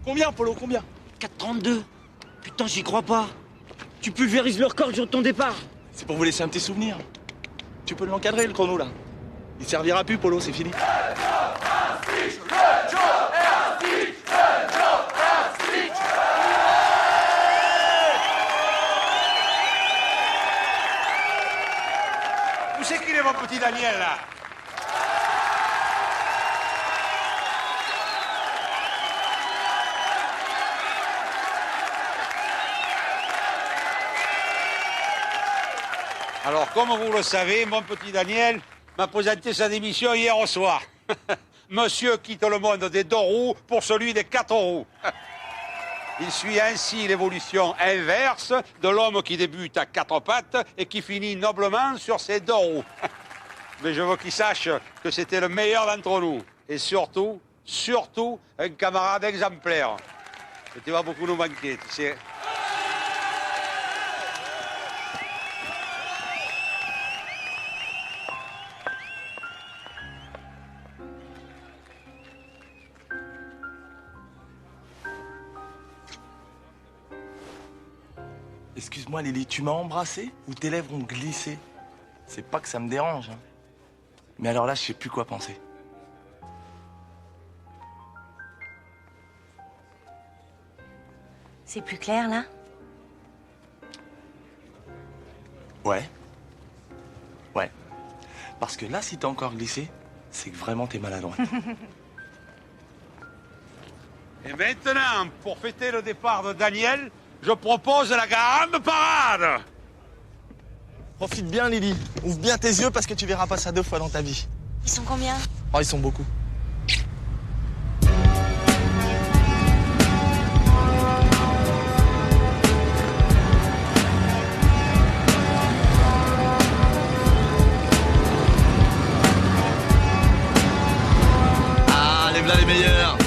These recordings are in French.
Combien, Polo, combien? 4,32. Putain, j'y crois pas. Tu pulvérises le record le jour de ton départ. C'est pour vous laisser un petit souvenir. Tu peux l'encadrer, le chrono, là. Il servira plus, Polo, c'est fini. Où c'est qu'il est, mon petit Daniel, là? Alors, comme vous le savez, mon petit Daniel m'a présenté sa démission hier au soir. Monsieur quitte le monde des 2 roues pour celui des 4 roues. Il suit ainsi l'évolution inverse de l'homme qui débute à 4 pattes et qui finit noblement sur ses 2 roues. Mais je veux qu'il sache que c'était le meilleur d'entre nous. Et surtout, un camarade exemplaire. Et tu vas beaucoup nous manquer, tu sais. Excuse-moi, Lily, tu m'as embrassé ou tes lèvres ont glissé? C'est pas que ça me dérange, hein. Mais alors là, je sais plus quoi penser. C'est plus clair, là? Ouais. Ouais. Parce que là, si t'as encore glissé, c'est que vraiment t'es maladroite. Et maintenant, pour fêter le départ de Daniel, je propose la grande parade. Profite bien, Lily. Ouvre bien tes yeux parce que tu verras pas ça 2 fois dans ta vie. Ils sont combien? Oh, ils sont beaucoup. Ah, les v'là les meilleurs.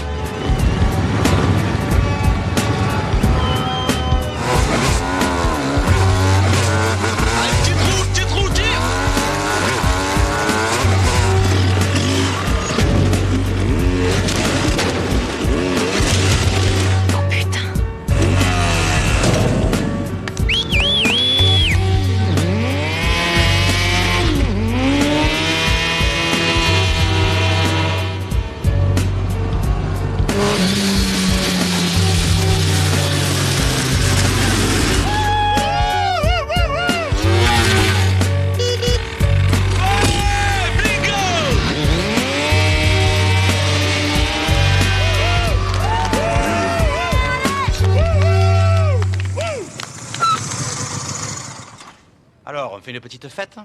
Alors, on fait une petite fête?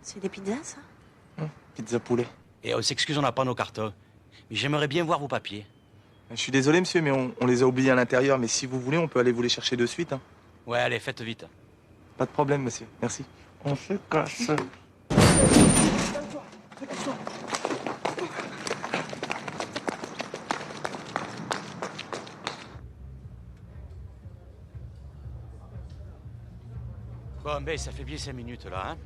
C'est des pizzas, ça? Pizza poulet. Et on s'excuse, on n'a pas nos cartons. Mais j'aimerais bien voir vos papiers. Je suis désolé, monsieur, mais on les a oubliés à l'intérieur. Mais si vous voulez, on peut aller vous les chercher de suite, hein. Ouais, allez, faites vite. Pas de problème, monsieur. Merci. On se casse. mais ça fait bien 5 minutes, là, hein.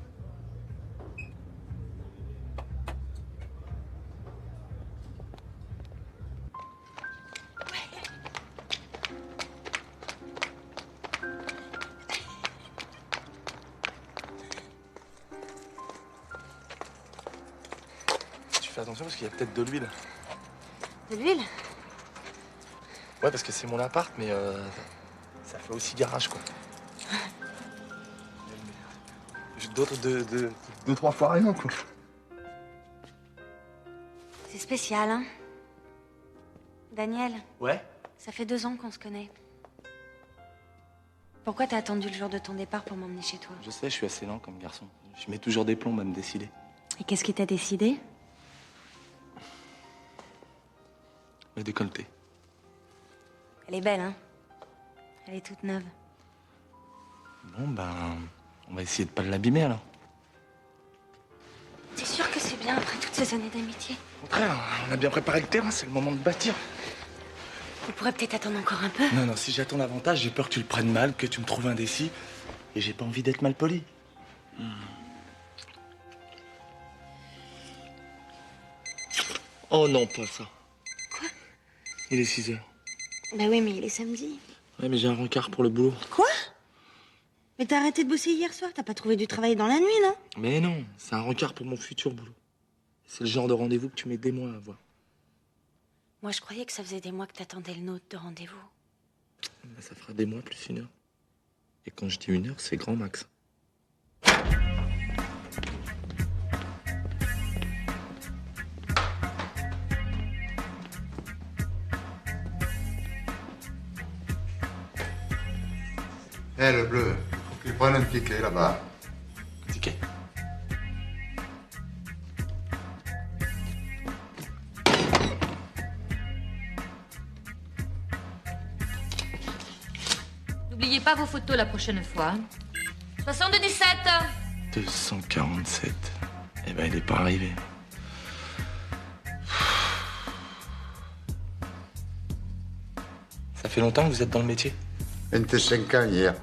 Tu fais attention parce qu'il y a peut-être de l'huile. De l'huile? Ouais, parce que c'est mon appart, mais ça fait aussi garage, quoi. D'autres, deux, trois fois rien, quoi. C'est spécial, hein? Daniel, Ouais? ça fait 2 ans qu'on se connaît. Pourquoi t'as attendu le jour de ton départ pour m'emmener chez toi? Je sais, je suis assez lent comme garçon. Je mets toujours des plombs à me décider. Et qu'est-ce qui t'a décidé? Le décolleté. Elle est belle, hein? Elle est toute neuve. Bon, ben, on va essayer de pas l'abîmer, alors. T'es sûr que c'est bien après toutes ces années d'amitié? Au contraire, on a bien préparé le terrain, c'est le moment de bâtir. On pourrait peut-être attendre encore un peu. Non, non, si j'attends davantage, j'ai peur que tu le prennes mal, que tu me trouves indécis. Et j'ai pas envie d'être mal poli. Oh non, pas ça. Quoi? Il est 6 heures. Bah oui, mais il est samedi. Ouais, mais j'ai un rencard pour le boulot. Quoi? Mais t'as arrêté de bosser hier soir, t'as pas trouvé du travail dans la nuit, non? Mais non, c'est un rencard pour mon futur boulot. C'est le genre de rendez-vous que tu mets des mois à avoir. Moi, je croyais que ça faisait des mois que t'attendais le nôtre de rendez-vous. Ben, ça fera des mois plus 1 heure. Et quand je dis 1 heure, c'est grand max. Eh, le bleu, faut qu'il prenne un ticket là-bas. Ticket. N'oubliez pas vos photos la prochaine fois. 77. 247. Eh ben, il est pas arrivé. Ça fait longtemps que vous êtes dans le métier? 25 ans hier.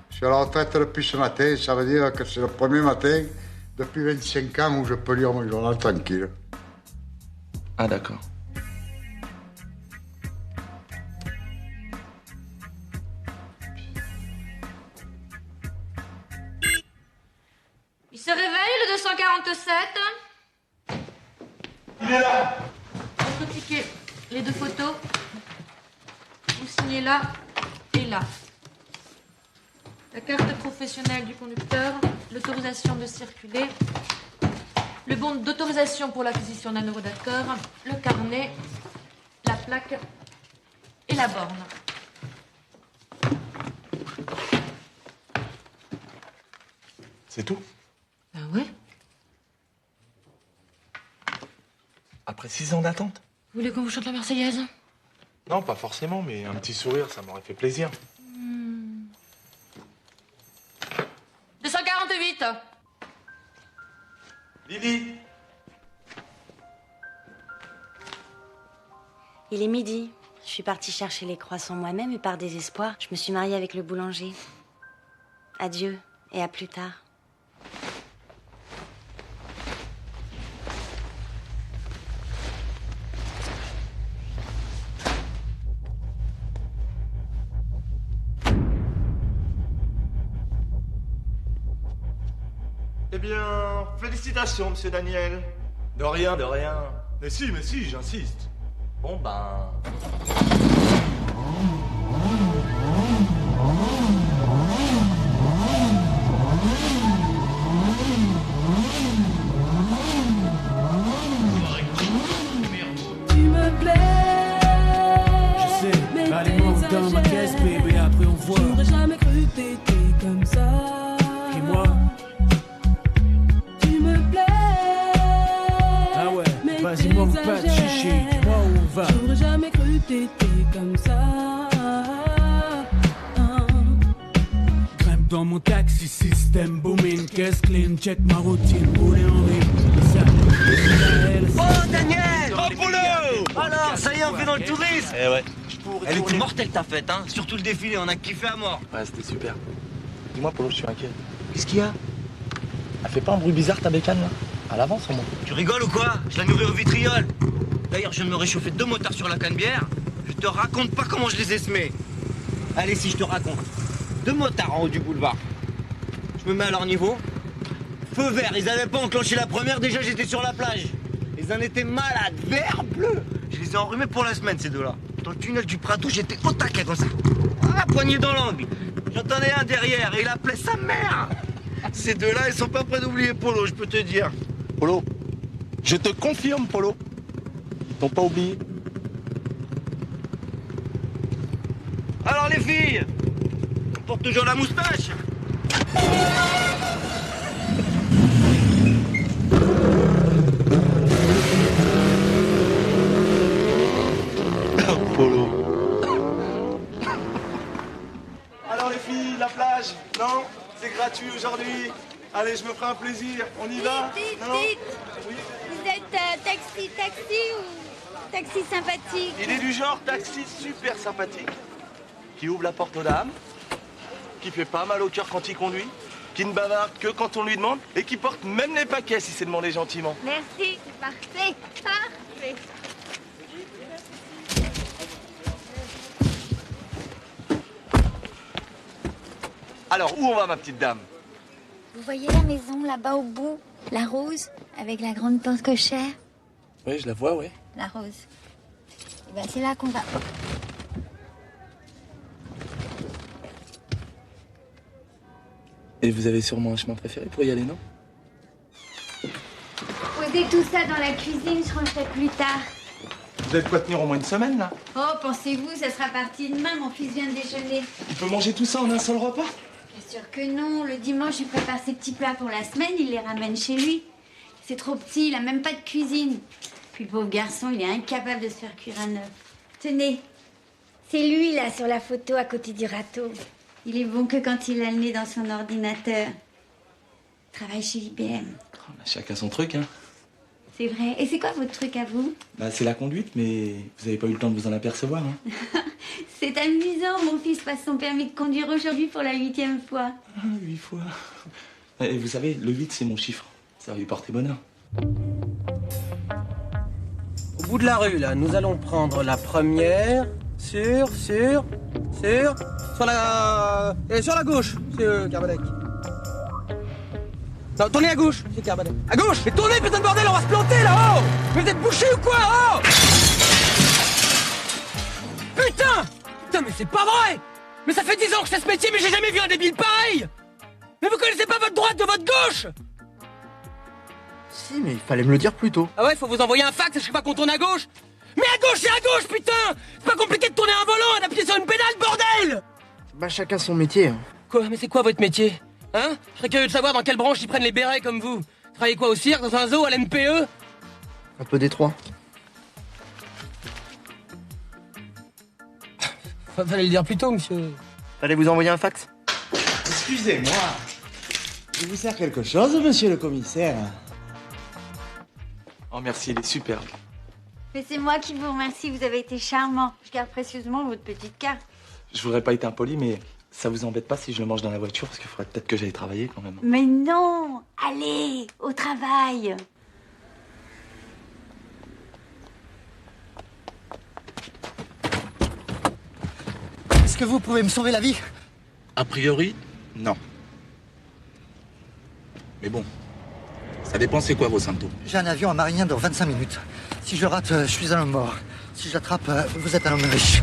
Je suis à la retraite depuis ce matin, ça veut dire que c'est le premier matin depuis 25 ans où je peux lire mon journal tranquille. Ah, d'accord. Il se réveille, le 247. Il est là! Votre ticket, les 2 photos. Vous signez là et là. La carte professionnelle du conducteur, l'autorisation de circuler, le bon d'autorisation pour l'acquisition d'un euro d'accord, le carnet, la plaque et la borne. C'est tout? Ah ouais? Après 6 ans d'attente? Vous voulez qu'on vous chante la Marseillaise? Non, pas forcément, mais un petit sourire, ça m'aurait fait plaisir. 248. Lily! Il est midi. Je suis partie chercher les croissants moi-même et par désespoir, je me suis mariée avec le boulanger. Adieu et à plus tard. Eh bien, félicitations, monsieur Daniel. De rien, de rien. Mais si, j'insiste. Bon, ben... Tu me plais. Je sais, allez-moi dans ma caisse, bébé, après on voit. J'aurais jamais cru que t'étais comme ça. Et moi? Tu me plais. Ah ouais, vas-y, moi, pas de chichi. Dis-moi où on va. J'aurais jamais cru que t'étais comme ça. Grimpe dans mon taxi, système booming, caisse clean, check ma routine, rouler en rythme. Oh, Daniel! Oh, boulot! Alors, ça y est, on fait dans le tourisme! Eh ouais. Elle était mortelle ta fête, hein? Surtout le défilé, on a kiffé à mort. Ouais, c'était super. Dis-moi, Polo, je suis inquiet. Qu'est-ce qu'il y a? Elle fait pas un bruit bizarre ta bécane là? À l'avance au moins. Tu rigoles ou quoi? Je la nourris au vitriol. D'ailleurs, je viens de me réchauffer 2 motards sur la canne-bière. Je te raconte pas comment je les ai semés. Allez, si je te raconte. 2 motards en haut du boulevard. Je me mets à leur niveau. Feu vert, ils avaient pas enclenché la première, déjà j'étais sur la plage. Ils en étaient malades, vert, bleu. Je les ai enrhumés pour la semaine, ces deux-là. Dans le tunnel du Prado, j'étais au taquet comme ça. Ah, poignée dans l'angle. J'entendais un derrière et il appelait sa mère. Ces deux-là, ils sont pas prêts d'oublier Polo, je peux te dire. Polo, je te confirme, Polo. Ils t'ont pas oublié. Alors les filles, on porte toujours la moustache. Polo. Alors les filles, la plage? Non? C'est gratuit aujourd'hui. Allez, je me ferai un plaisir. On y va? Dites, Non? dites. Oui. Vous êtes taxi ou taxi sympathique? Il est du genre taxi super sympathique, qui ouvre la porte aux dames, qui fait pas mal au cœur quand il conduit, qui ne bavarde que quand on lui demande, et qui porte même les paquets si c'est demandé gentiment. Merci, parfait, parfait. Alors, où on va, ma petite dame? Vous voyez la maison là-bas au bout? La rose, avec la grande porte cochère? Oui, je la vois, oui. La rose. Eh ben, c'est là qu'on va. Et vous avez sûrement un chemin préféré pour y aller, non? Posez tout ça dans la cuisine, je rangerai plus tard. Vous avez de quoi tenir au moins une semaine, là? Oh, pensez-vous, ça sera parti demain, mon fils vient de déjeuner. On peut manger tout ça en un seul repas? Bien sûr que non, le dimanche, il prépare ses petits plats pour la semaine, il les ramène chez lui. C'est trop petit, il a même pas de cuisine. Puis le pauvre garçon, il est incapable de se faire cuire un œuf. Tenez, c'est lui, là, sur la photo, à côté du râteau. Il est bon que quand il a le nez dans son ordinateur. Il travaille chez IBM. Oh, bah, chacun son truc, hein. C'est vrai. Et c'est quoi votre truc à vous? Bah, c'est la conduite, mais vous avez pas eu le temps de vous en apercevoir, hein. C'est amusant, mon fils passe son permis de conduire aujourd'hui pour la 8e fois. Ah, 8 fois. Et vous savez, le 8, c'est mon chiffre. Ça va lui porter bonheur. Au bout de la rue, là, nous allons prendre la première sur la gauche, c'est Carbonec. Non, tournez à gauche, c'est Carbonec. À gauche! Mais tournez, putain de bordel, on va se planter, là-haut! Mais vous êtes bouchés ou quoi, oh! Putain! Putain, mais c'est pas vrai! Mais ça fait 10 ans que je fais ce métier, mais j'ai jamais vu un débile pareil! Mais vous connaissez pas votre droite de votre gauche! Si, mais il fallait me le dire plus tôt. Ah ouais, faut vous envoyer un fax, je sais pas qu'on tourne à gauche! Mais à gauche, c'est à gauche, putain! C'est pas compliqué de tourner un volant et d'appuyer sur une pédale, bordel! Bah, chacun son métier. Hein. Quoi? Mais c'est quoi votre métier? Hein? Je serais curieux de savoir dans quelle branche ils prennent les bérets comme vous. Travaillez quoi, au cirque, dans un zoo, à l'NPE? Un peu détroit. Fallait le dire plus tôt, monsieur. Fallait vous envoyer un fax. Excusez-moi. Je vous sers quelque chose, monsieur le commissaire? Oh, merci, il est superbe. Mais c'est moi qui vous remercie, vous avez été charmant. Je garde précieusement votre petite carte. Je voudrais pas être impoli, mais ça vous embête pas si je le mange dans la voiture? Parce qu'il faudrait peut-être que j'aille travailler quand même. Mais non! Allez, au travail! Est-ce que vous pouvez me sauver la vie? A priori, non. Mais bon, ça dépend c'est quoi vos symptômes. J'ai un avion à Marignan dans 25 minutes. Si je le rate, je suis un homme mort. Si je l'attrape, vous êtes un homme riche.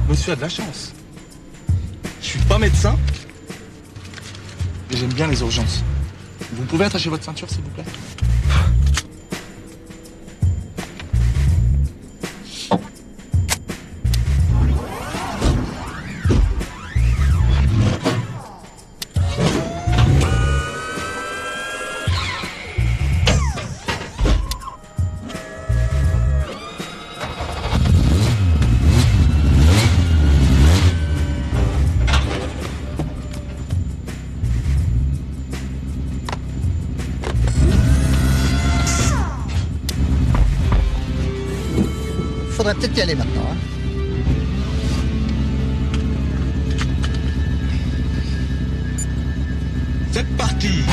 Monsieur a de la chance. Je suis pas médecin, mais j'aime bien les urgences. Vous pouvez attacher votre ceinture, s'il vous plaît? Faudrait peut-être y aller maintenant. Hein. C'est parti.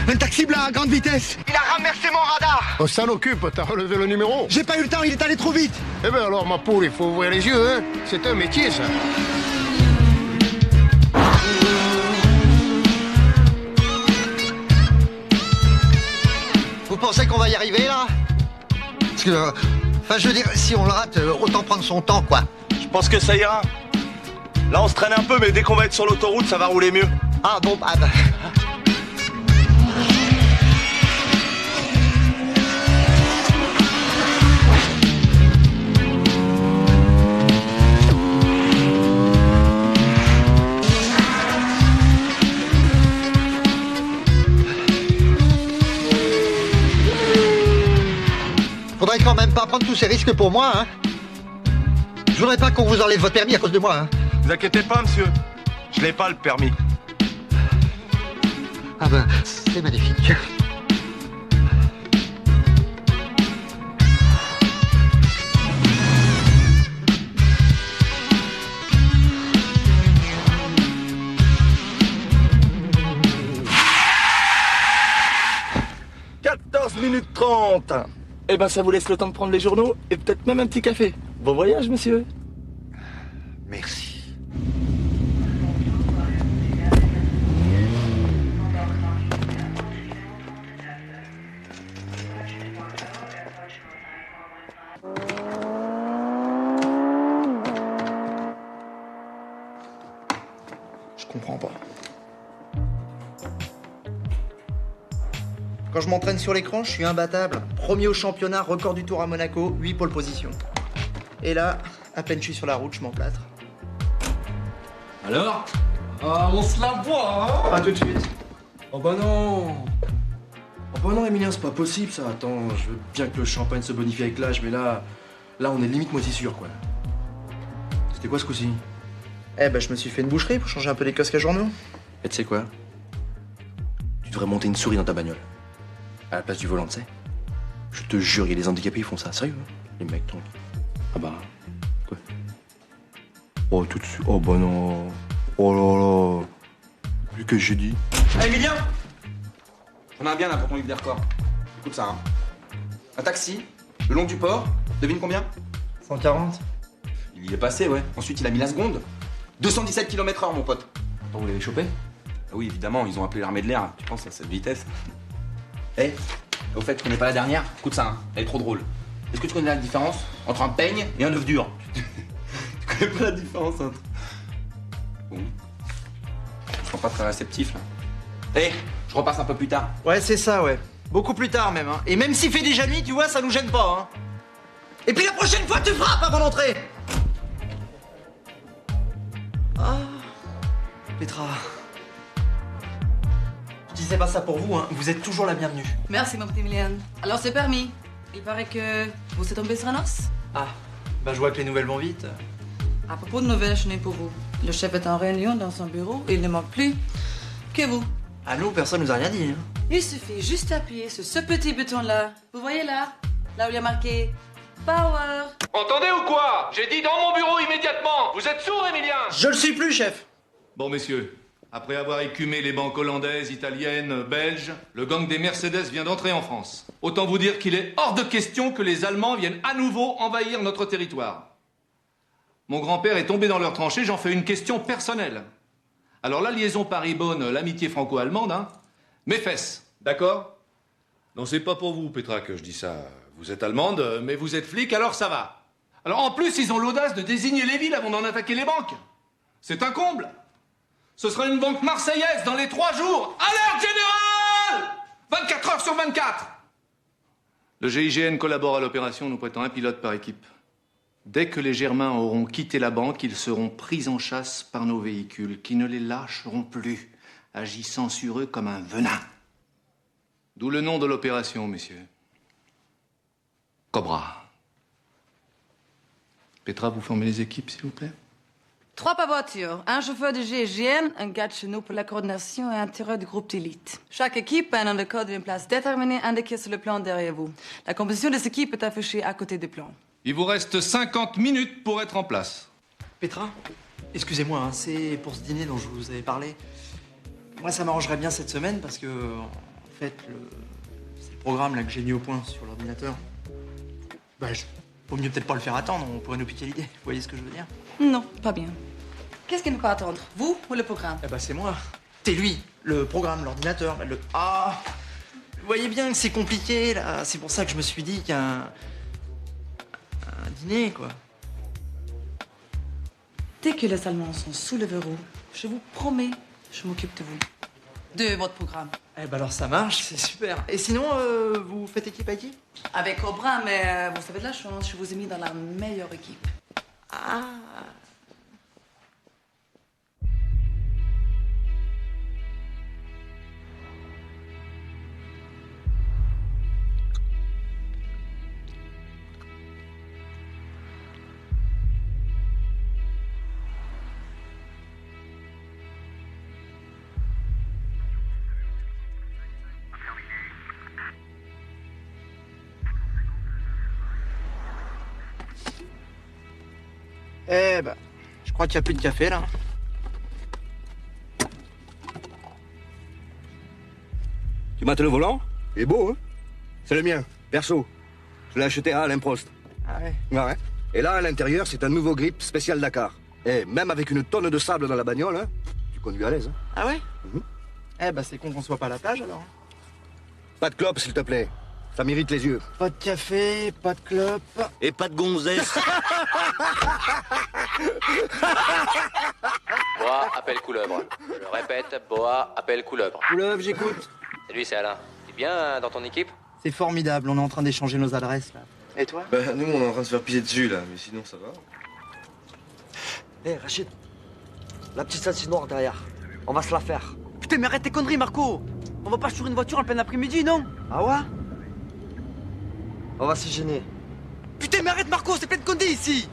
Un taxi blanc à grande vitesse. Il a renversé mon radar. On s'en occupe, t'as relevé le numéro. J'ai pas eu le temps, il est allé trop vite. Eh ben alors, ma poule, il faut ouvrir les yeux, hein. C'est un métier, ça. Vous pensez qu'on va y arriver, là? Parce que... Enfin, je veux dire, si on le rate, autant prendre son temps, quoi. Je pense que ça ira. Là, on se traîne un peu, mais dès qu'on va être sur l'autoroute, ça va rouler mieux. Ah bon, ah bah... Faudrait quand même pas prendre tous ces risques pour moi, hein. Je voudrais pas qu'on vous enlève votre permis à cause de moi, hein. Vous inquiétez pas, monsieur. Je l'ai pas, le permis. Ah ben, c'est magnifique. « 14 minutes 30. Eh ben, ça vous laisse le temps de prendre les journaux et peut-être même un petit café. Bon voyage, monsieur. Merci. Je comprends pas. Quand je m'entraîne sur l'écran, je suis imbattable. Premier au championnat, record du tour à Monaco, 8 pole position. Et là, à peine je suis sur la route, je m'emplâtre. Alors on se la voit, hein? Pas tout de suite. Oh bah non. Oh bah non, Emilien, c'est pas possible ça. Attends, je veux bien que le champagne se bonifie avec l'âge, mais là on est limite moitié sûr, quoi. C'était quoi ce coup-ci? Eh ben, je me suis fait une boucherie pour changer un peu les casques à journaux. Et tu sais quoi? Tu devrais monter une souris dans ta bagnole. À la place du volant, tu sais. Je te jure, il y a des handicapés qui font ça. Sérieux, hein? Les mecs, donc. Ah bah... Quoi? Oh, tout de suite. Oh bah non. Oh là là. Plus que j'ai dit. Hey, Emilien! J'en ai un bien là pour ton livre des records. Écoute ça, hein. Un taxi, le long du port, devine combien? 140. Il y est passé, ouais. Ensuite, il a mis la seconde. 217 km/h, mon pote. Attends, vous l'avez chopé? Ah oui, évidemment, ils ont appelé l'armée de l'air. Tu penses à cette vitesse? Eh, au fait, tu connais pas la dernière? Écoute ça, hein. Elle est trop drôle. Est-ce que tu connais la différence entre un peigne et un œuf dur? Tu connais pas la différence entre... Bon. Je sens pas très réceptif, là. Eh, je repasse un peu plus tard. Ouais, c'est ça, ouais. Beaucoup plus tard, même, hein. Et même s'il fait déjà nuit, tu vois, ça nous gêne pas, hein. Et puis la prochaine fois, tu frappes avant d'entrer. Ah, Petra. Je disais pas ça pour vous, hein. Vous êtes toujours la bienvenue. Merci, mon petit Emilien. Alors, c'est permis. Il paraît que vous êtes tombé sur un os. Ah, bah je vois que les nouvelles vont vite. À propos de nouvelles, je n'ai pour vous. Le chef est en réunion dans son bureau et il ne manque plus que vous. Ah, nous, personne nous a rien dit, hein. Il suffit juste d'appuyer sur ce petit bouton-là. Vous voyez là? Là où il y a marqué Power. Entendez ou quoi? J'ai dit dans mon bureau immédiatement. Vous êtes sourd, Emilien? Je le suis plus, chef. Bon, messieurs, après avoir écumé les banques hollandaises, italiennes, belges, le gang des Mercedes vient d'entrer en France. Autant vous dire qu'il est hors de question que les Allemands viennent à nouveau envahir notre territoire. Mon grand-père est tombé dans leur tranchée, j'en fais une question personnelle. Alors la liaison Paris-Bonn, l'amitié franco-allemande, hein, mes fesses, d'accord? Non, c'est pas pour vous, Petra, que je dis ça. Vous êtes allemande, mais vous êtes flic, alors ça va. Alors en plus, ils ont l'audace de désigner les villes avant d'en attaquer les banques. C'est un comble. Ce sera une banque marseillaise dans les 3 jours. Alerte générale! 24 heures sur 24. Le GIGN collabore à l'opération, nous prêtant un pilote par équipe. Dès que les Germains auront quitté la banque, ils seront pris en chasse par nos véhicules, qui ne les lâcheront plus, agissant sur eux comme un venin. D'où le nom de l'opération, messieurs. Cobra. Petra, vous formez les équipes, s'il vous plaît. 3 par voiture, un chauffeur de GIGN, un gars de chez nous pour la coordination et un tireur du groupe d'élite. Chaque équipe a un nom de code d'une place déterminée indiquée sur le plan derrière vous. La composition de cette équipe est affichée à côté du plan. Il vous reste 50 minutes pour être en place. Petra, excusez-moi, hein, c'est pour ce dîner dont je vous avais parlé. Moi, ça m'arrangerait bien cette semaine parce que, en fait, c'est le programme là que j'ai mis au point sur l'ordinateur. Bah, vaut mieux peut-être pas le faire attendre, on pourrait nous piquer l'idée. Vous voyez ce que je veux dire? Non, pas bien. Qu'est-ce qu'il ne peut pas attendre, vous ou le programme? Eh bah, c'est moi. C'est lui, le programme, l'ordinateur, le... Ah! Vous voyez bien que c'est compliqué, là. C'est pour ça que je me suis dit qu'un dîner, quoi. Dès que les Allemands sont sous le verrou, je vous promets, je m'occupe de vous. De votre programme. Eh ben alors ça marche, c'est super. Et sinon, vous faites équipe à qui? Avec Cobra, mais vous savez de la chance, je vous ai mis dans la meilleure équipe. Ah. Eh ben, je crois qu'il n'y a plus de café, là. Tu mates le volant? Il est beau, hein? C'est le mien, perso. Je l'ai acheté à Alain Prost. Ah ouais? Ouais. Et là, à l'intérieur, c'est un nouveau grip spécial Dakar. Et même avec une tonne de sable dans la bagnole, hein, tu conduis à l'aise. Hein? Ah ouais? Eh ben, c'est con qu'on soit pas à la plage, alors. Pas de clope, s'il te plaît. Ça m'irrite les yeux. Pas de café, pas de clope. Et pas de gonzesse. Boa appelle couleuvre. Je répète, Boa appelle couleuvre. Couleuvre, j'écoute. Salut, c'est Alain. T'es bien dans ton équipe? C'est formidable, on est en train d'échanger nos adresses, là. Et toi? Bah, nous, on est en train de se faire pisser dessus, là. Mais sinon, ça va. Hé, Rachid, la petite salsine noire derrière, on va se la faire. Putain, mais arrête tes conneries, Marco. On va pas sur une voiture en plein après-midi, non? Ah ouais? On va s'y gêner. Putain, mais arrête, Marco, c'est plein de condés ici.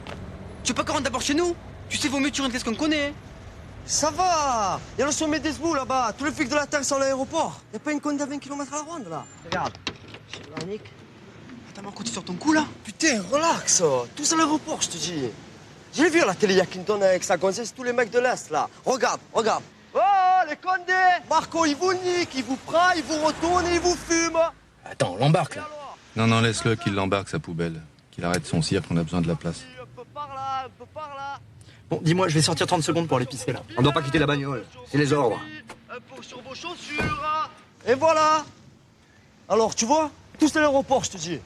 Tu veux pas qu'on rentre d'abord chez nous? Tu sais, vaut mieux tu rentres qu'est-ce qu'on connaît. Ça va. Il y a le sommet des Zbou là-bas. Tous les flics de la Terre sont à l'aéroport. Y a pas une conne à 20 km à la ronde là. Regarde. C'est Nick. Attends, Marco, tu sors ton cou là? Putain, relax. Tous à l'aéroport, je te dis. J'ai vu à la télé, il y a Clinton avec sa gonzesse, tous les mecs de l'Est là. Regarde, regarde. Oh, les condés. Marco, il vous nique, il vous prend, il vous retourne et il vous fume. Attends, on l'embarque là. Non, laisse-le qu'il l'embarque sa poubelle. Qu'il arrête son cirque, on a besoin de la place. Bon, dis-moi, je vais sortir 30 secondes pour aller pisser, là. On doit pas quitter la bagnole. C'est les ordres. Sur vos chaussures. Et voilà. Alors, tu vois, tous à l'aéroport, je te dis.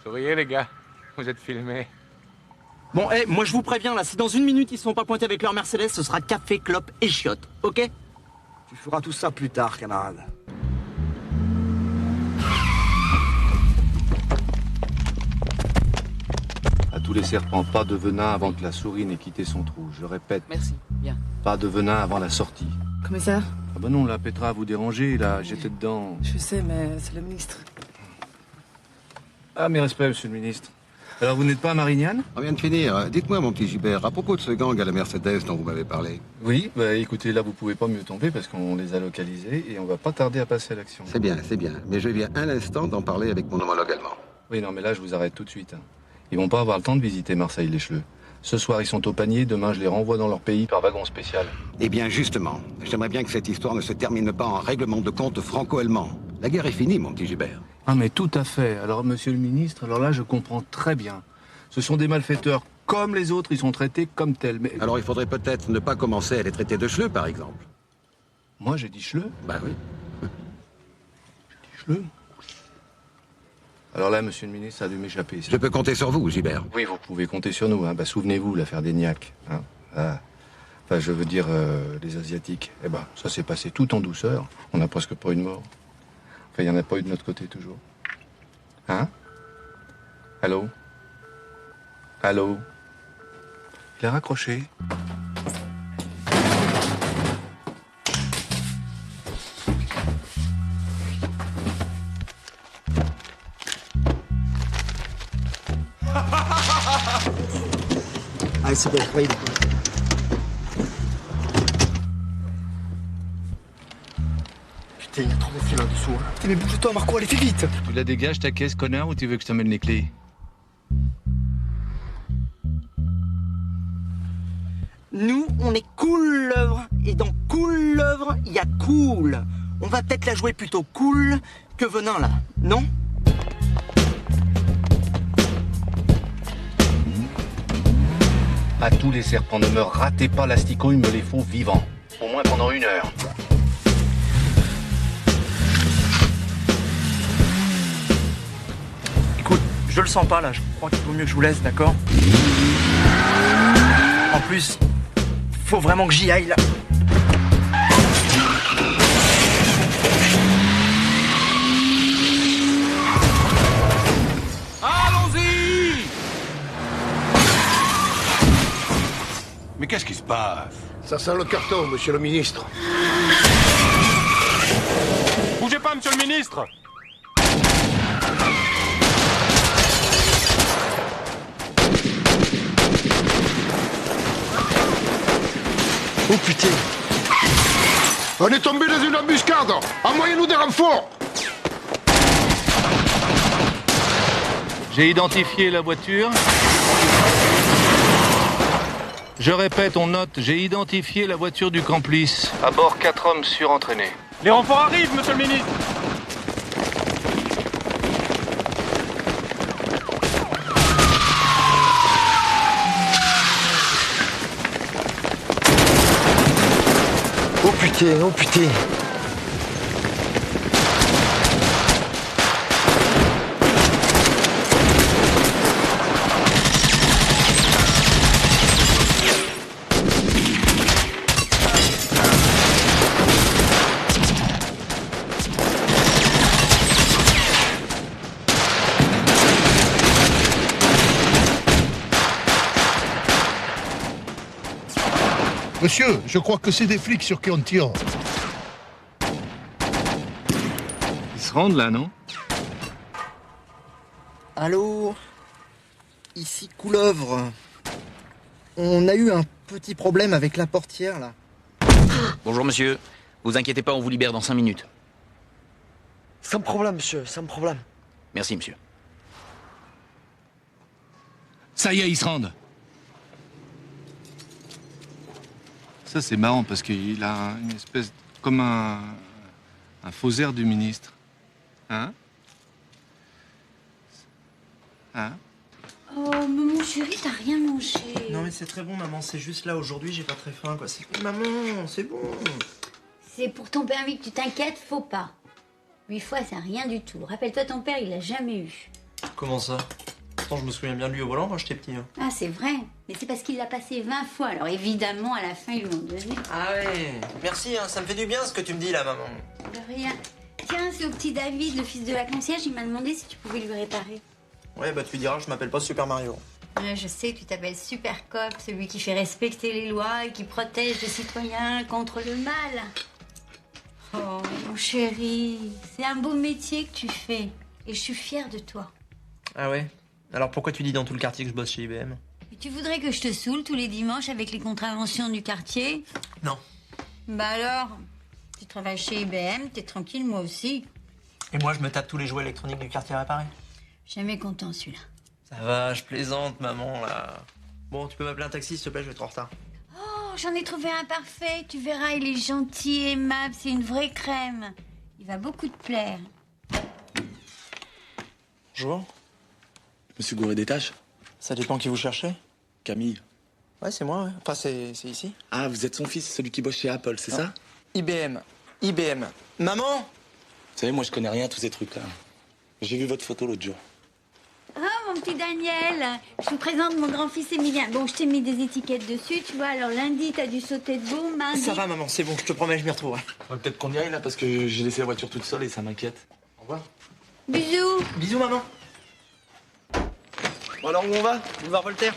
Souriez les gars, vous êtes filmés. Bon, moi je vous préviens là, si dans une minute ils sont pas pointés avec leur Mercedes, ce sera café, clope et chiottes, ok? Tu feras tout ça plus tard, camarade. À tous les serpents, pas de venin avant que la souris n'ait quitté son trou. Je répète. Merci, bien. Pas de venin avant la sortie. Commissaire? Ah bah non, là, Petra, vous dérangez, là, j'étais dedans. Je sais, mais c'est le ministre. Ah, mes respects, monsieur le ministre. Alors, vous n'êtes pas à Marignane? On vient de finir. Dites-moi, mon petit Gilbert, à propos de ce gang à la Mercedes dont vous m'avez parlé. Oui, bah écoutez, là, vous pouvez pas mieux tomber parce qu'on les a localisés et on va pas tarder à passer à l'action. C'est bien. Mais je viens à l'instant d'en parler avec mon homologue allemand. Oui, non, mais là, je vous arrête tout de suite. Ils vont pas avoir le temps de visiter Marseille-les-Cheleux. Ce soir, ils sont au panier. Demain, je les renvoie dans leur pays par wagon spécial. Eh bien, justement, j'aimerais bien que cette histoire ne se termine pas en règlement de compte franco-allemand. La guerre est finie, mon petit Gilbert. Ah, mais tout à fait. Alors, monsieur le ministre, alors là, je comprends très bien. Ce sont des malfaiteurs comme les autres, ils sont traités comme tels, mais... Alors, il faudrait peut-être ne pas commencer à les traiter de chleux, par exemple. Moi, j'ai dit chleux? Bah oui. Chleux? Alors là, monsieur le ministre, ça a dû m'échapper. Je peux compter sur vous, Gilbert. Oui, vous pouvez compter sur nous. Hein. Bah, souvenez-vous, l'affaire d'Eniac. Hein. Ah. Enfin, je veux dire, les Asiatiques. Eh ben, ça s'est passé tout en douceur. On n'a presque pas eu de mort. Enfin, il n'y en a pas eu de notre côté, toujours. Hein? Allô? Allô? Il a raccroché. Allez, c'est bon, oui. Putain, il y a trop de fil là-dessous. Hein. Putain, mais bouge-toi, Marco, allez, fais vite. Tu la dégages ta caisse, connard, ou tu veux que je t'emmène les clés? Nous, on est cool l'œuvre. Et dans cool l'œuvre, il y a cool. On va peut-être la jouer plutôt cool que Venin, là. Non? À tous les serpents, ne me ratez pas l'asticot, il me les faut vivants. Au moins pendant 1 heure. Écoute, je le sens pas là, je crois qu'il vaut mieux que je vous laisse, d'accord? En plus, faut vraiment que j'y aille là. Allons-y! Mais qu'est-ce qui se passe? Ça sent le carton, monsieur le ministre. Bougez pas, monsieur le ministre! Oh putain! On est tombé dans une embuscade! Envoyez-nous des renforts! J'ai identifié la voiture. Je répète, on note, j'ai identifié la voiture du complice. À bord, 4 hommes surentraînés. Les renforts arrivent, monsieur le ministre! Oh putain, oh putain. Monsieur, je crois que c'est des flics sur qui on tire. Ils se rendent là, non? Allô? Ici Couleuvre. On a eu un petit problème avec la portière, là. Bonjour monsieur, vous inquiétez pas, on vous libère dans 5 minutes. Sans problème, monsieur, sans problème. Merci monsieur. Ça y est, ils se rendent. Ça, c'est marrant parce qu'il a une espèce... comme un faux air du ministre. Hein? Hein? Oh, maman chérie, t'as rien mangé. Non mais c'est très bon, maman, c'est juste là, aujourd'hui, j'ai pas très faim, quoi. Maman, c'est bon. C'est pour ton permis que tu t'inquiètes, faut pas. 8 fois, c'est rien du tout. Rappelle-toi, ton père, il l'a jamais eu. Comment ça? Pourtant, je me souviens bien de lui au volant quand j'étais petit. Hein. Ah, c'est vrai. Mais c'est parce qu'il l'a passé 20 fois. Alors évidemment, à la fin, ils lui ont donné. Ah ouais. Merci, hein, ça me fait du bien ce que tu me dis là, maman. De rien. Tiens, c'est au petit David, le fils de la concierge, il m'a demandé si tu pouvais lui réparer. Ouais, bah tu lui diras, je m'appelle pas Super Mario. Ouais, je sais, tu t'appelles Super Cop, celui qui fait respecter les lois et qui protège les citoyens contre le mal. Oh, mon chéri, c'est un beau métier que tu fais. Et je suis fière de toi. Ah ouais? Alors pourquoi tu dis dans tout le quartier que je bosse chez IBM? Et tu voudrais que je te saoule tous les dimanches avec les contraventions du quartier? Non. Bah alors, tu travailles chez IBM, t'es tranquille, moi aussi. Et moi, je me tape tous les jouets électroniques du quartier réparés. Jamais content celui-là. Ça va, je plaisante, maman, là. Bon, tu peux m'appeler un taxi, s'il te plaît, je vais être en retard. Oh, j'en ai trouvé un parfait. Tu verras, il est gentil, aimable, c'est une vraie crème. Il va beaucoup te plaire. Bonjour. Monsieur Gouré des tâches? Ça dépend qui vous cherchez. Camille. Ouais, c'est moi, ouais. Enfin, c'est ici. Ah, vous êtes son fils, celui qui bosse chez Apple, c'est ça? IBM. IBM. Maman? Vous savez, moi, je connais rien à tous ces trucs-là. J'ai vu votre photo l'autre jour. Oh, mon petit Daniel, je vous présente mon grand-fils Emilien. Bon, je t'ai mis des étiquettes dessus, tu vois. Alors, lundi, t'as dû sauter debout, mardi... Ça va, maman, c'est bon, je te promets, je m'y retrouverai. Peut-être qu'on y aille, là, parce que j'ai laissé la voiture toute seule et ça m'inquiète. Au revoir. Bisous. Bisous, maman. Bon alors où on va? Boulevard Voltaire.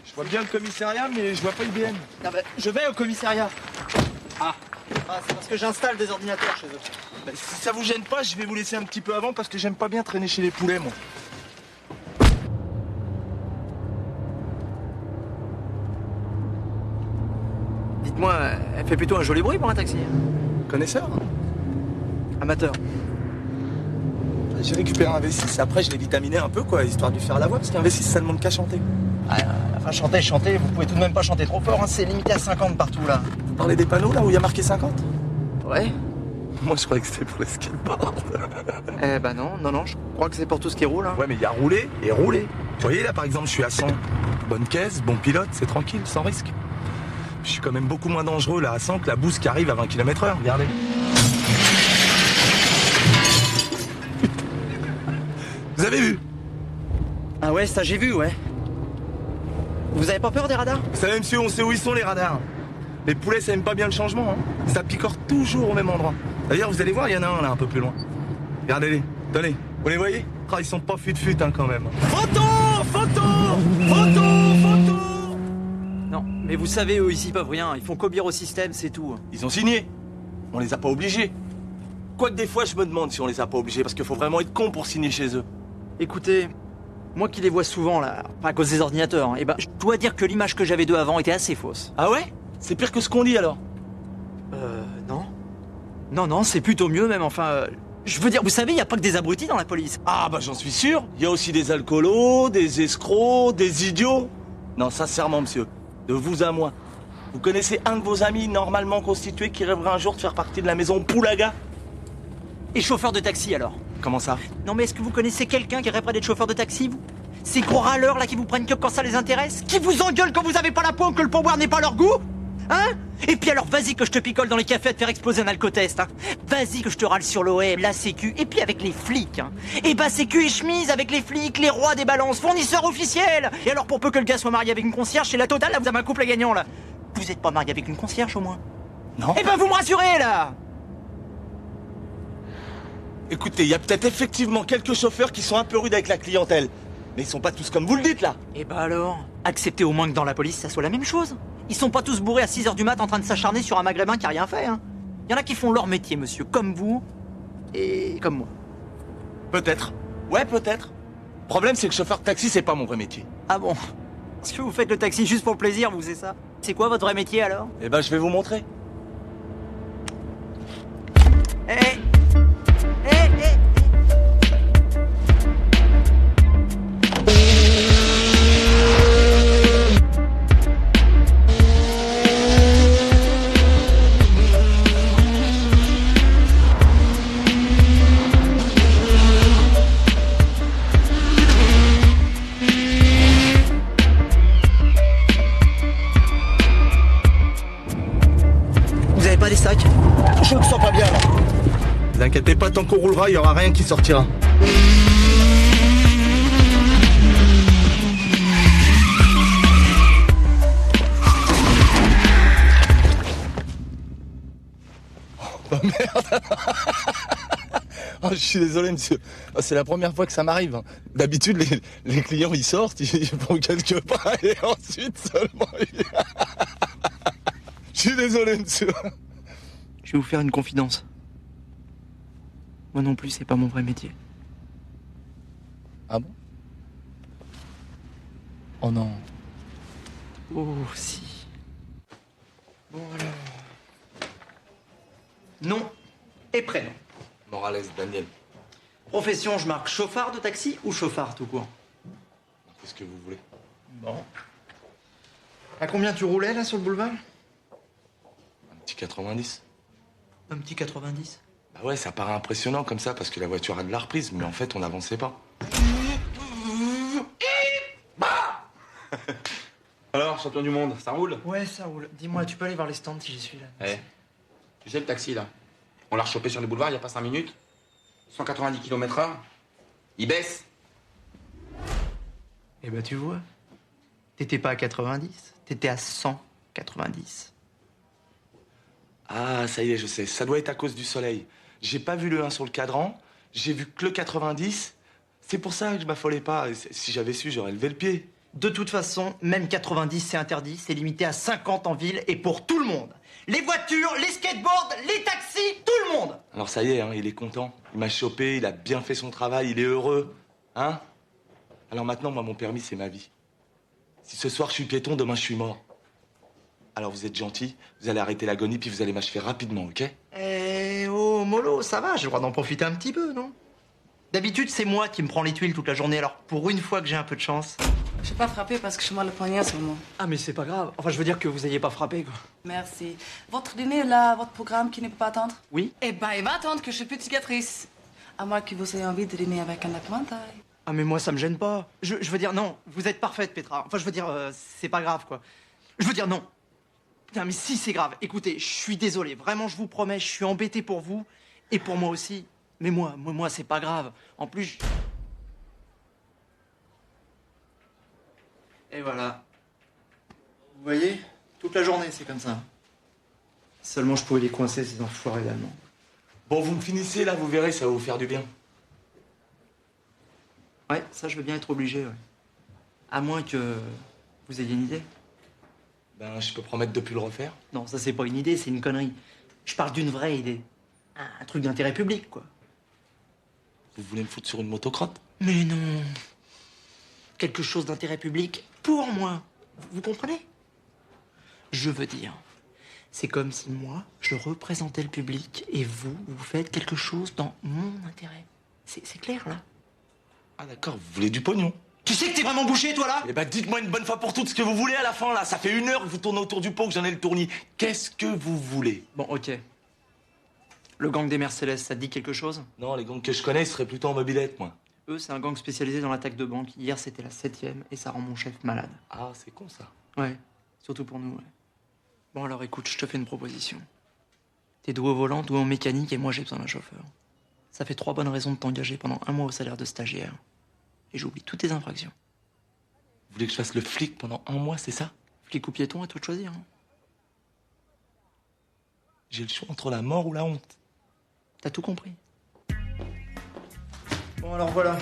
Je vois bien le commissariat, mais je vois pas IBM. Ah bah, je vais au commissariat. Ah, c'est parce que j'installe des ordinateurs chez eux. Bah, si ça vous gêne pas, je vais vous laisser un petit peu avant parce que j'aime pas bien traîner chez les poulets, moi. Dites-moi, elle fait plutôt un joli bruit pour un taxi. Connaisseur? Amateur. J'ai récupéré un V6, après je l'ai vitaminé un peu, quoi, histoire de lui faire la voix, parce qu'un V6, ça demande qu'à chanter. Enfin, chanter, vous pouvez tout de même pas chanter trop fort, hein, c'est limité à 50 partout, là. Vous parlez des panneaux, là, où il y a marqué 50? Ouais. Moi, je croyais que c'était pour les skateboards. Eh ben non, je crois que c'est pour tout ce qui roule. Hein. Ouais, mais il y a rouler et rouler. Vous voyez, là, par exemple, je suis à 100. Bonne caisse, bon pilote, c'est tranquille, sans risque. Je suis quand même beaucoup moins dangereux, là, à 100, que la bouse qui arrive à 20 km/h, regardez. Vous avez vu? Ah ouais, ça j'ai vu, ouais. Vous avez pas peur des radars? Vous savez, monsieur, on sait où ils sont, les radars. Les poulets, ça aime pas bien le changement, hein. Ça picore toujours au même endroit. D'ailleurs, vous allez voir, il y en a un, là, un peu plus loin. Regardez-les, tenez, vous les voyez? Ah, ils sont pas fut-fut, hein, quand même. Photo! Non, mais vous savez, eux, ici, ils peuvent rien. Ils font qu'obéir au système, c'est tout. Ils ont signé. On les a pas obligés. Quoique des fois, je me demande si on les a pas obligés, parce qu'il faut vraiment être con pour signer chez eux. Écoutez, moi qui les vois souvent, là, pas à cause des ordinateurs, hein, je dois dire que l'image que j'avais d'eux avant était assez fausse. Ah ouais? C'est pire que ce qu'on dit, alors? Non. Non, c'est plutôt mieux, même, enfin... je veux dire, vous savez, il n'y a pas que des abrutis dans la police. Ah bah j'en suis sûr. Il y a aussi des alcoolos, des escrocs, des idiots. Non, sincèrement, monsieur, de vous à moi, vous connaissez un de vos amis normalement constitué qui rêverait un jour de faire partie de la maison Poulaga? Et chauffeur de taxi, alors? Comment ça? Non, mais est-ce que vous connaissez quelqu'un qui rêverait d'être chauffeur de taxi, vous? Ces gros râleurs, là, qui vous prennent que quand ça les intéresse? Qui vous engueulent quand vous avez pas la peau, que le pourboire n'est pas leur goût? Hein? Et puis alors, vas-y que je te picole dans les cafés à te faire exploser un alcotest, hein. Vas-y que je te râle sur l'OM, la sécu, et puis avec les flics, hein. Et bah, sécu et chemise avec les flics, les rois des balances, fournisseurs officiels. Et alors, pour peu que le gars soit marié avec une concierge, c'est la totale, là, vous avez un couple gagnant, là. Vous êtes pas marié avec une concierge, au moins? Non. Eh ben, vous me rassurez, là. Écoutez, il y a peut-être effectivement quelques chauffeurs qui sont un peu rudes avec la clientèle. Mais ils sont pas tous comme vous le dites, là. Et bah alors, acceptez au moins que dans la police, ça soit la même chose. Ils sont pas tous bourrés à 6h du mat en train de s'acharner sur un maghrébin qui a rien fait, hein. Il y en a qui font leur métier, monsieur, comme vous et comme moi. Peut-être. Ouais, peut-être. Le problème, c'est que chauffeur de taxi, c'est pas mon vrai métier. Ah bon? Est-ce que vous faites le taxi juste pour le plaisir, vous, c'est ça? C'est quoi votre vrai métier, alors? Eh ben, je vais vous montrer. Vous avez pas des sacs? Je me sens pas bien, là. Ne vous inquiétez pas, tant qu'on roulera, il y aura rien qui sortira. Oh merde. Oh, je suis désolé, monsieur. Oh, c'est la première fois que ça m'arrive. D'habitude, les clients, ils sortent, ils font quelques pas et ensuite seulement... Je suis désolé, monsieur. Je vais vous faire une confidence. Moi non plus, c'est pas mon vrai métier. Ah bon? Oh non. Oh, si. Bon alors... Nom et prénom. Morales, Daniel. Profession, je marque chauffard de taxi ou chauffard tout court? Qu'est-ce que vous voulez? Bon. À combien tu roulais, là, sur le boulevard? Un petit 90. Un petit 90? Bah ouais, ça paraît impressionnant comme ça parce que la voiture a de la reprise, mais en fait, on n'avançait pas. Alors, champion du monde, ça roule? Ouais, ça roule. Dis-moi, tu peux aller voir les stands si j'y suis là? Eh, tu sais le taxi, là? On l'a rechopé sur les boulevards il y a pas 5 minutes. 190 km/h. Il baisse. Eh ben, tu vois. T'étais pas à 90, t'étais à 190. Ah, ça y est, je sais. Ça doit être à cause du soleil. J'ai pas vu le 1 sur le cadran, j'ai vu que le 90. C'est pour ça que je m'affolais pas. Si j'avais su, j'aurais levé le pied. De toute façon, même 90, c'est interdit. C'est limité à 50 en ville et pour tout le monde. Les voitures, les skateboards, les taxis, tout le monde. Alors ça y est, hein, il est content. Il m'a chopé, il a bien fait son travail, il est heureux. Hein? Alors maintenant, moi, mon permis, c'est ma vie. Si ce soir je suis piéton, demain je suis mort. Alors vous êtes gentil, vous allez arrêter l'agonie, puis vous allez m'achever rapidement, ok? Eh oh, mollo, ça va, j'ai le droit d'en profiter un petit peu, non? D'habitude, c'est moi qui me prends les tuiles toute la journée, alors pour une fois que j'ai un peu de chance... Je vais pas frapper parce que je m'en le poignet en ce moment. Ah, mais c'est pas grave. Enfin, je veux dire que vous ayez pas frappé, quoi. Merci. Votre dîner, là, votre programme qui ne peut pas attendre? Oui. Eh ben, il va attendre que je suis plus cicatrice. À moins que vous ayez envie de dîner avec un épouvantail. Ah, mais moi, ça me gêne pas. Je veux dire, non, vous êtes parfaite, Petra. Enfin, je veux dire, c'est pas grave, quoi. Je veux dire, non. Non, mais si, c'est grave. Écoutez, je suis désolé. Vraiment, je vous promets, je suis embêté pour vous. Et pour moi aussi. Mais moi, c'est pas grave. En plus... Et voilà. Vous voyez, toute la journée, c'est comme ça. Seulement, je pouvais les coincer, ces enfoirés d'Allemands. Bon, vous me finissez, là, vous verrez, ça va vous faire du bien. Ouais, ça, je veux bien être obligé, ouais. À moins que vous ayez une idée. Ben, je peux promettre de plus le refaire. Non, ça, c'est pas une idée, c'est une connerie. Je parle d'une vraie idée. Un truc d'intérêt public, quoi. Vous voulez me foutre sur une motocrotte? Mais non. Quelque chose d'intérêt public pour moi. Vous comprenez? Je veux dire, c'est comme si moi, je représentais le public et vous faites quelque chose dans mon intérêt. C'est clair, là? Ah d'accord, vous voulez du pognon? Tu sais que t'es vraiment bouché, toi, là? Eh ben, dites-moi une bonne fois pour toutes ce que vous voulez à la fin, là. Ça fait 1 heure que vous tournez autour du pot, que j'en ai le tournis. Qu'est-ce que vous voulez? Bon, ok. Le gang des Mercedes, ça te dit quelque chose? Non, les gangs que je connais, ils seraient plutôt en mobilette, moi. Eux, c'est un gang spécialisé dans l'attaque de banque. Hier, c'était la 7e et ça rend mon chef malade. Ah, c'est con, ça. Ouais, surtout pour nous, ouais. Bon, alors écoute, je te fais une proposition. T'es doué au volant, doué en mécanique et moi, j'ai besoin d'un chauffeur. Ça fait 3 bonnes raisons de t'engager pendant 1 mois au salaire de stagiaire. Et j'oublie toutes tes infractions. Vous voulez que je fasse le flic pendant 1 mois, c'est ça? Flic ou piéton, à toi de choisir. Hein. J'ai le choix entre la mort ou la honte. T'as tout compris. Bon, alors voilà.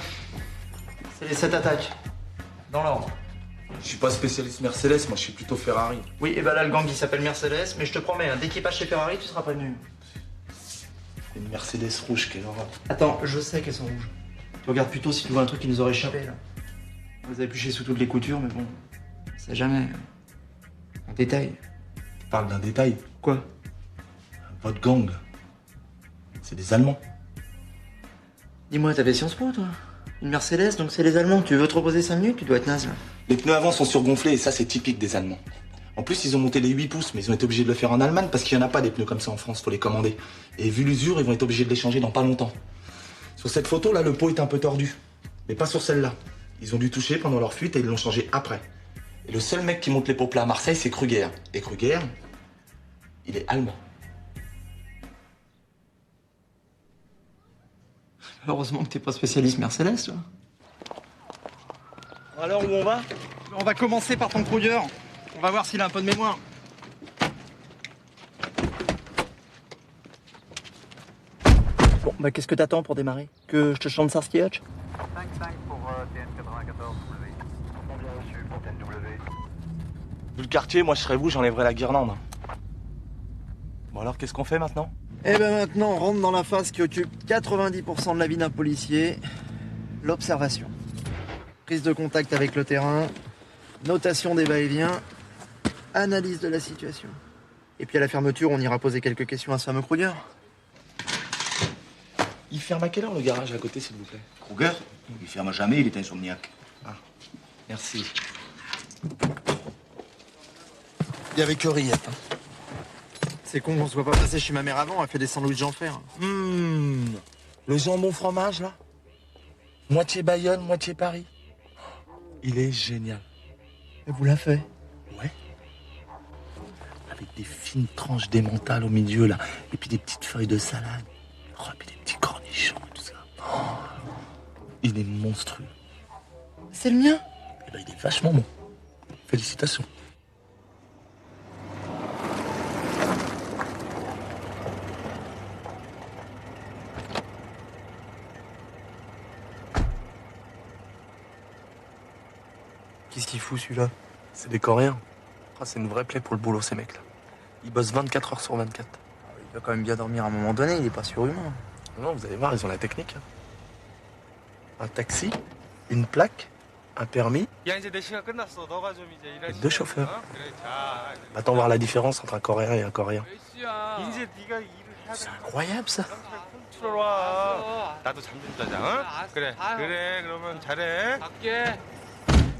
C'est les 7 attaques. Dans l'ordre. Je suis pas spécialiste Mercedes, moi je suis plutôt Ferrari. Oui, et ben là, le gang, il s'appelle Mercedes, mais je te promets, hein, dès qu'il passe chez Ferrari, tu seras prévenu. Une Mercedes rouge, quelle horreur. Attends, je sais qu'elles sont rouges. Tu regardes plutôt si tu vois un truc qui nous aurait échappé, là. Vous avez épluché sous toutes les coutures, mais bon, c'est jamais un détail. Tu parles d'un détail? Quoi? Votre gang, c'est des Allemands. Dis-moi, t'avais Sciences Po, toi? Une Mercedes, donc c'est les Allemands. Tu veux te reposer 5 minutes? Tu dois être naze, là. Les pneus avant sont surgonflés et ça, c'est typique des Allemands. En plus, ils ont monté les 8 pouces, mais ils ont été obligés de le faire en Allemagne parce qu'il n'y en a pas des pneus comme ça en France, faut les commander. Et vu l'usure, ils vont être obligés de les changer dans pas longtemps. Sur cette photo, là, le pot est un peu tordu. Mais pas sur celle-là. Ils ont dû toucher pendant leur fuite et ils l'ont changé après. Et le seul mec qui monte les pots plats à Marseille, c'est Kruger. Et Kruger, il est allemand. Heureusement que t'es pas spécialiste Mercedes, toi. Alors, où on va? On va commencer par ton Kruger. On va voir s'il a un peu de mémoire. Bon, bah qu'est-ce que t'attends pour démarrer? Que je te chante Starsky Hutch? 5-5 pour TN94W. Bien reçu pour TNW. Vu le quartier, moi je serais vous, j'enlèverais la guirlande. Bon alors, qu'est-ce qu'on fait maintenant? Eh ben maintenant, on rentre dans la phase qui occupe 90% de la vie d'un policier, l'observation. Prise de contact avec le terrain, notation des va-et-vient, analyse de la situation. Et puis à la fermeture, on ira poser quelques questions à ce fameux Kruger. Il ferme à quelle heure le garage à côté, s'il vous plaît? Kruger? Il ferme jamais, il est insomniaque. Ah, merci. Il y avait que rillettes. Hein. C'est con qu'on se voit pas passer chez ma mère avant, elle fait des sandwichs d'enfer. Le jambon fromage, là? Moitié Bayonne, moitié Paris. Il est génial. Et vous l'a fait? Ouais. Avec des fines tranches d'émental au milieu, là. Et puis des petites feuilles de salade. Oh, et puis des petits cornichons et tout ça. Oh, il est monstrueux. C'est le mien? Eh ben, il est vachement bon. Félicitations. fous celui-là? C'est des Coréens. Ah, c'est une vraie plaie pour le boulot, ces mecs-là. Ils bossent 24 heures sur 24. Il doit quand même bien dormir à un moment donné, il est pas surhumain. Non, vous allez voir, ils ont la technique. Un taxi, une plaque, un permis, et 2 chauffeurs. Attends voir la différence entre un Coréen et un Coréen. C'est incroyable ça.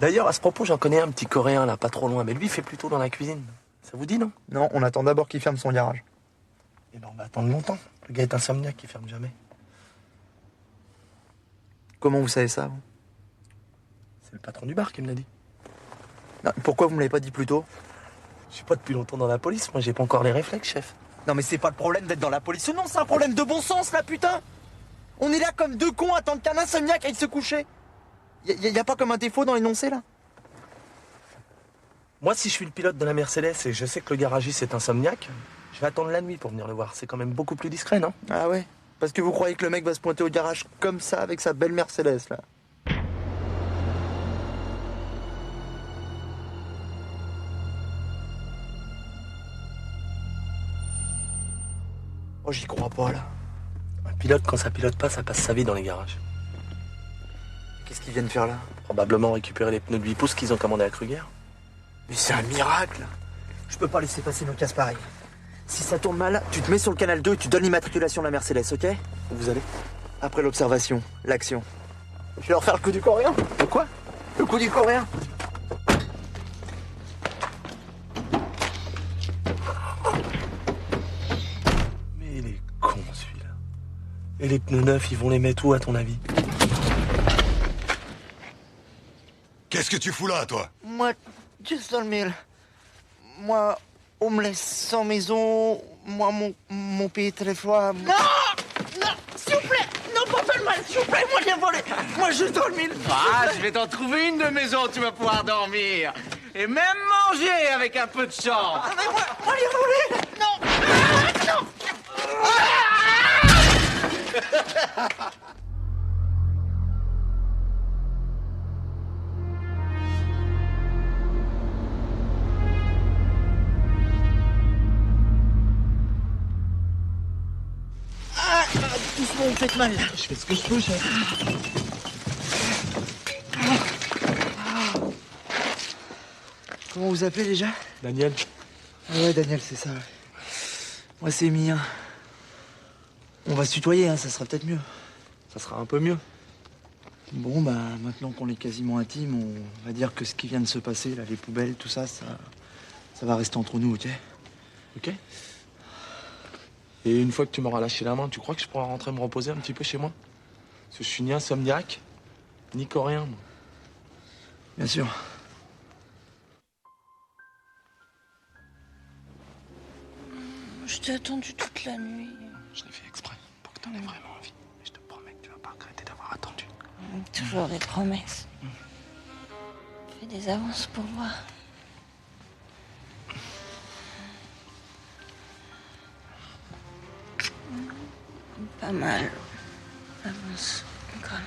D'ailleurs, à ce propos, j'en connais un petit Coréen là, pas trop loin, mais lui il fait plutôt dans la cuisine. Ça vous dit, non? Non, on attend d'abord qu'il ferme son garage. Et ben on va attendre longtemps. Le gars est insomniaque, il ferme jamais. Comment vous savez ça, vous? C'est le patron du bar qui me l'a dit. Non, pourquoi vous me l'avez pas dit plus tôt? Je suis pas depuis longtemps dans la police, moi j'ai pas encore les réflexes, chef. Non mais c'est pas le problème d'être dans la police, non, c'est un problème de bon sens là, putain. On est là comme deux cons à attendre qu'un insomniaque aille se coucher. Y a pas comme un défaut dans l'énoncé là? Moi, si je suis le pilote de la Mercedes et je sais que le garagiste est insomniaque, je vais attendre la nuit pour venir le voir. C'est quand même beaucoup plus discret, non? Ah ouais? Parce que vous croyez que le mec va se pointer au garage comme ça avec sa belle Mercedes là? Oh, j'y crois pas là. Un pilote, quand ça pilote pas, ça passe sa vie dans les garages. Qu'est-ce qu'ils viennent faire là? Probablement récupérer les pneus de 8 pouces qu'ils ont commandés à Kruger. Mais c'est un miracle. Je peux pas laisser passer une occasion pareille. Si ça tourne mal, tu te mets sur le canal 2 et tu donnes l'immatriculation de la Mercedes, ok? Où vous allez? Après l'observation, l'action. Je vais leur faire le coup du Coréen. De quoi? Le coup du Coréen. Mais il est con celui-là. Et les pneus neufs, ils vont les mettre où à ton avis? Qu'est-ce que tu fous là, toi? Moi, juste dans le mille. Moi, on me laisse sans maison. Moi, mon pays très froid. Non! Non! S'il vous plaît! Non, pas faire mal, s'il vous plaît! Moi, j'ai volé! Moi, juste dans le mille! Ah, je vais t'en trouver une de maison, tu vas pouvoir dormir. Et même manger avec un peu de chance. Ah, mais moi, j'ai volé! Non! Ah, non! Ah! Doucement, vous me faites mal là. Je fais ce que je peux, chef. Comment vous appelez déjà? Daniel. Ah ouais, Daniel, c'est ça. Moi, c'est Mia. On va se tutoyer, hein, ça sera peut-être mieux. Ça sera un peu mieux. Bon, bah, maintenant qu'on est quasiment intimes, on va dire que ce qui vient de se passer, là, les poubelles, tout ça, ça va rester entre nous, ok? Ok. Et une fois que tu m'auras lâché la main, tu crois que je pourrai rentrer me reposer un petit peu chez moi? Parce que je suis ni insomniaque, ni coréen, moi. Bien sûr. Je t'ai attendu toute la nuit. Je l'ai fait exprès, pour que t'en aies vraiment envie. Et je te promets que tu vas pas regretter d'avoir attendu. Toujours des promesses. Fais des avances pour voir. Pas mal. Avance encore un peu.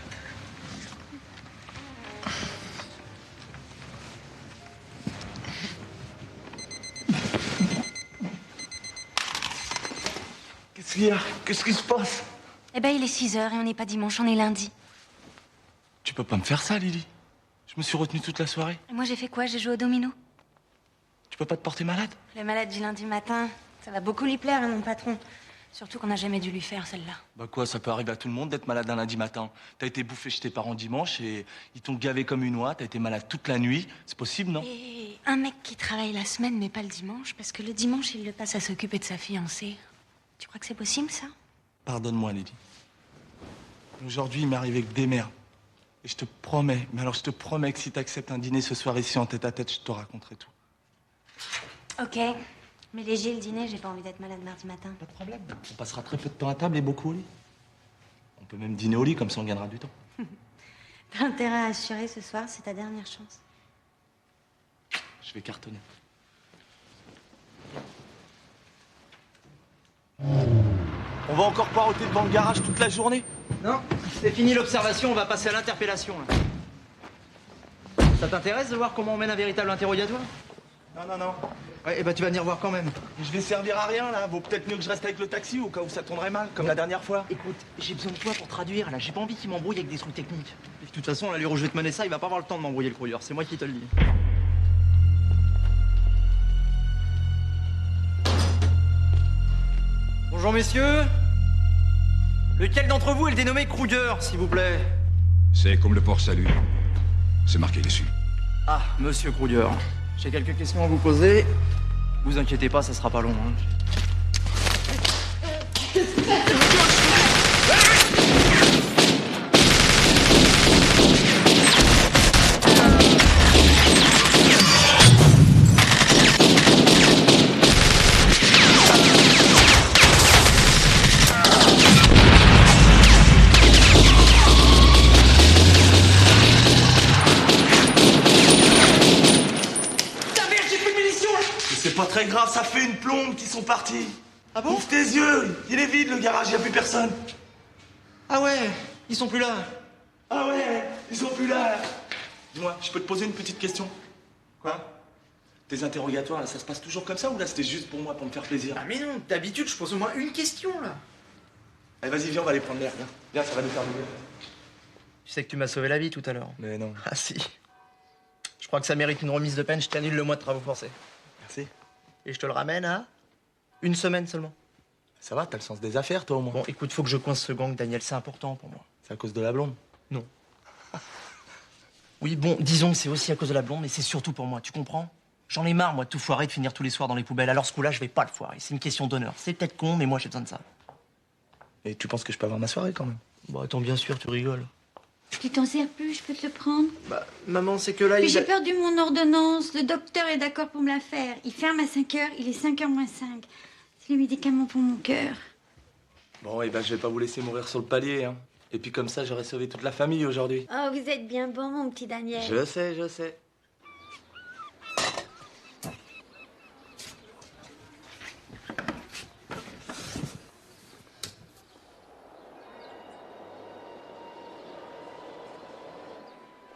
Qu'est-ce qu'il y a? Qu'est-ce qui se passe? Eh ben, il est 6h et on n'est pas dimanche, on est lundi. Tu peux pas me faire ça, Lily. Je me suis retenu toute la soirée. Et moi, j'ai fait quoi? J'ai joué au domino. Tu peux pas te porter malade? Le malade du lundi matin, ça va beaucoup lui plaire, hein, mon patron. Surtout qu'on n'a jamais dû lui faire, celle-là. Bah quoi, ça peut arriver à tout le monde d'être malade un lundi matin. T'as été bouffé chez tes parents dimanche et ils t'ont gavé comme une oie, t'as été malade toute la nuit. C'est possible, non? Et un mec qui travaille la semaine, mais pas le dimanche, parce que le dimanche, il le passe à s'occuper de sa fiancée. Tu crois que c'est possible, ça? Pardonne-moi, Lily. Aujourd'hui, il m'est arrivé que des merdes. Et je te promets, mais alors je te promets que si t'acceptes un dîner ce soir ici en tête-à-tête, je te raconterai tout. Ok. Mais léger le dîner, j'ai pas envie d'être malade mardi matin. Pas de problème. On passera très peu de temps à table et beaucoup au lit. On peut même dîner au lit, comme ça on gagnera du temps. T'as intérêt à assurer ce soir, c'est ta dernière chance. Je vais cartonner. On va encore poireauter devant le garage toute la journée? Non, c'est fini l'observation, on va passer à l'interpellation. Là. Ça t'intéresse de voir comment on mène un véritable interrogatoire? Non. Ouais, et bah tu vas venir voir quand même. Je vais servir à rien là, vaut peut-être mieux que je reste avec le taxi au cas où ça tournerait mal, comme la dernière fois. Écoute, j'ai besoin de toi pour traduire là, j'ai pas envie qu'il m'embrouille avec des trucs techniques. Et de toute façon, là, lui, je vais te mener ça, il va pas avoir le temps de m'embrouiller le courrier, c'est moi qui te le dis. Bonjour messieurs. Lequel d'entre vous est le dénommé Kruger, s'il vous plaît? C'est comme le port Salut. C'est marqué dessus. Ah, monsieur Kruger. J'ai quelques questions à vous poser. Vous inquiétez pas, ça sera pas long. Hein. C'est pas très grave, ça fait une plombe qu'ils sont partis. Ah bon? Ouvre tes yeux, il est vide le garage, y a plus personne. Ah ouais, ils sont plus là. Ah ouais, ils sont plus là. Dis-moi, je peux te poser une petite question? Quoi? Tes interrogatoires, là, ça se passe toujours comme ça ou là c'était juste pour moi, pour me faire plaisir? Ah mais non, d'habitude je pose au moins une question là. Allez, vas-y, viens, on va aller prendre l'air, viens. Viens, ça va nous faire du bien. Tu sais que tu m'as sauvé la vie tout à l'heure. Mais non. Ah si. Je crois que ça mérite une remise de peine, je t'annule le mois de travaux forcés. Merci. Et je te le ramène à 1 semaine seulement. Ça va, t'as le sens des affaires, toi, au moins. Bon, écoute, faut que je coince ce gang, Daniel, c'est important pour moi. C'est à cause de la blonde? Non. Oui, bon, disons que c'est aussi à cause de la blonde, mais c'est surtout pour moi, tu comprends? J'en ai marre, moi, de tout foirer, de finir tous les soirs dans les poubelles. Alors ce coup-là, je vais pas le foirer. C'est une question d'honneur. C'est peut-être con, mais moi, j'ai besoin de ça. Et tu penses que je peux avoir ma soirée, quand même? Bah, attends, bien sûr, tu rigoles. Tu t'en sers plus, je peux te le prendre. Bah, maman, c'est que là, Puis j'ai perdu mon ordonnance. Le docteur est d'accord pour me la faire. Il ferme à 5 h, il est 5 h moins 5. C'est le médicament pour mon cœur. Bon, et ben, je vais pas vous laisser mourir sur le palier, hein. Et puis comme ça, j'aurais sauvé toute la famille aujourd'hui. Oh, vous êtes bien bon, mon petit Daniel. Je sais, je sais.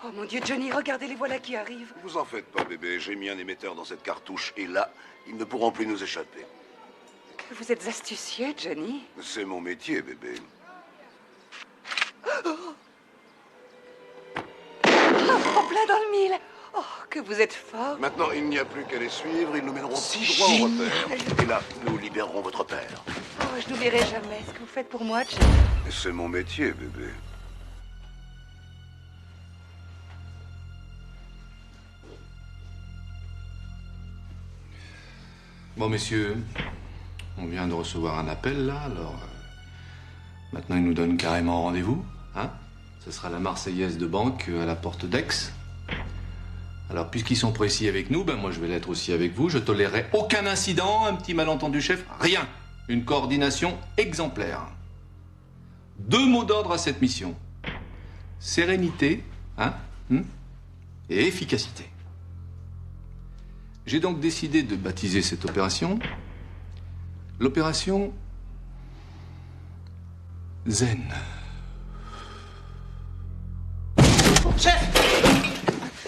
Oh mon Dieu, Johnny, regardez, les voilà qui arrivent. Vous en faites pas, bébé. J'ai mis un émetteur dans cette cartouche et là, ils ne pourront plus nous échapper. Vous êtes astucieux, Johnny. C'est mon métier, bébé. En plein dans le mille. Oh, que vous êtes fort. Maintenant, il n'y a plus qu'à les suivre. Ils nous mèneront tout droit au repère. Et là, nous libérerons votre père. Oh, je n'oublierai jamais ce que vous faites pour moi, Johnny. C'est mon métier, bébé. Bon, messieurs, on vient de recevoir un appel, là, alors... maintenant, ils nous donnent carrément rendez-vous, hein? Ce sera la Marseillaise de banque à la porte d'Aix. Alors, puisqu'ils sont précis avec nous, ben moi, je vais l'être aussi avec vous. Je tolérerai aucun incident, un petit malentendu chef, rien. Une coordination exemplaire. 2 mots d'ordre à cette mission. Sérénité, hein? Et efficacité. J'ai donc décidé de baptiser cette opération l'opération Zen. Chef!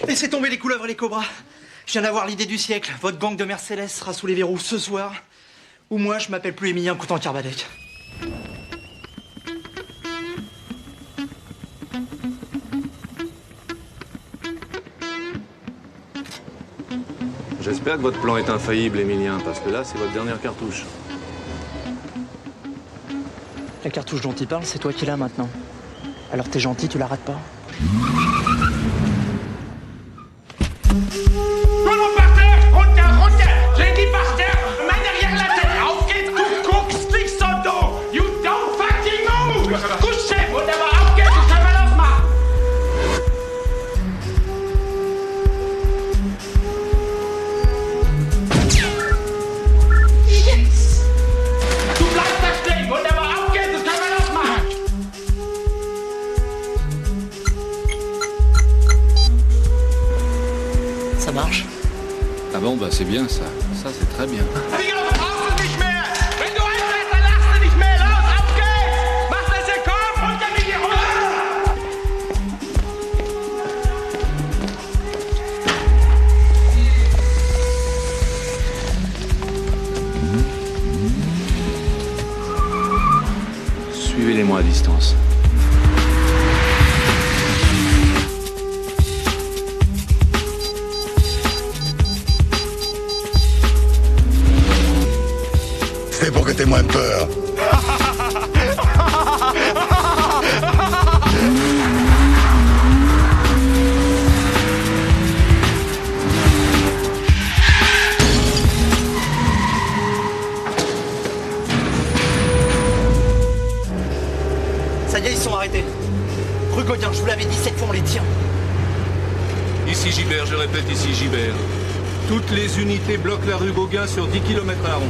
Laissez tomber les couleuvres et les cobras. Je viens d'avoir l'idée du siècle. Votre gang de Mercedes sera sous les verrous ce soir. Ou moi, je m'appelle plus Émilien Coutan-Carbadec. J'espère que votre plan est infaillible, Émilien, parce que là, c'est votre dernière cartouche. La cartouche dont il parle, c'est toi qui l'as maintenant. Alors t'es gentil, tu la rates pas. Tout par terre! Runter! J'ai dit par terre! Main derrière la tête! Auf geht's, du guckst nicht so doof! You don't fucking move! Couchez! Wunderbar, auf geht's, das können wir losmachen! Yes! Du bleibst da stehen! Wunderbar, auf geht's, das können wir losmachen! Ça marche? Ah bon, bah c'est bien ça. Ça, c'est très bien. à distance. C'est pour que t'aies moins peur. Ça y est, ils sont arrêtés. Rue Gaudien, je vous l'avais dit 7 fois, on les tient. Ici Gibert, je répète, ici Gibert. Toutes les unités bloquent la rue Gauguin sur 10 km à la ronde.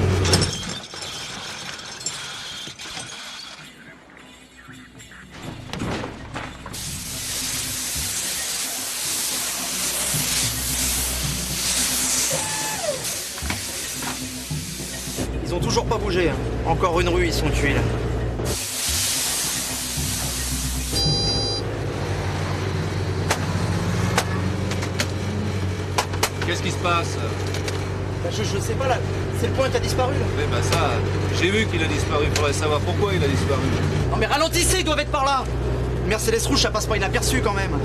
Ils ont toujours pas bougé. Hein. Encore une rue, ils sont tués là. Qu'est-ce qui se passe? Bah, je sais pas là. C'est le point qui a disparu là. Eh ben ça, j'ai vu qu'il a disparu. Faudrait savoir pourquoi il a disparu. Non mais ralentissez, ils doivent être par là. Mercedes rouge, ça passe pas inaperçu quand même.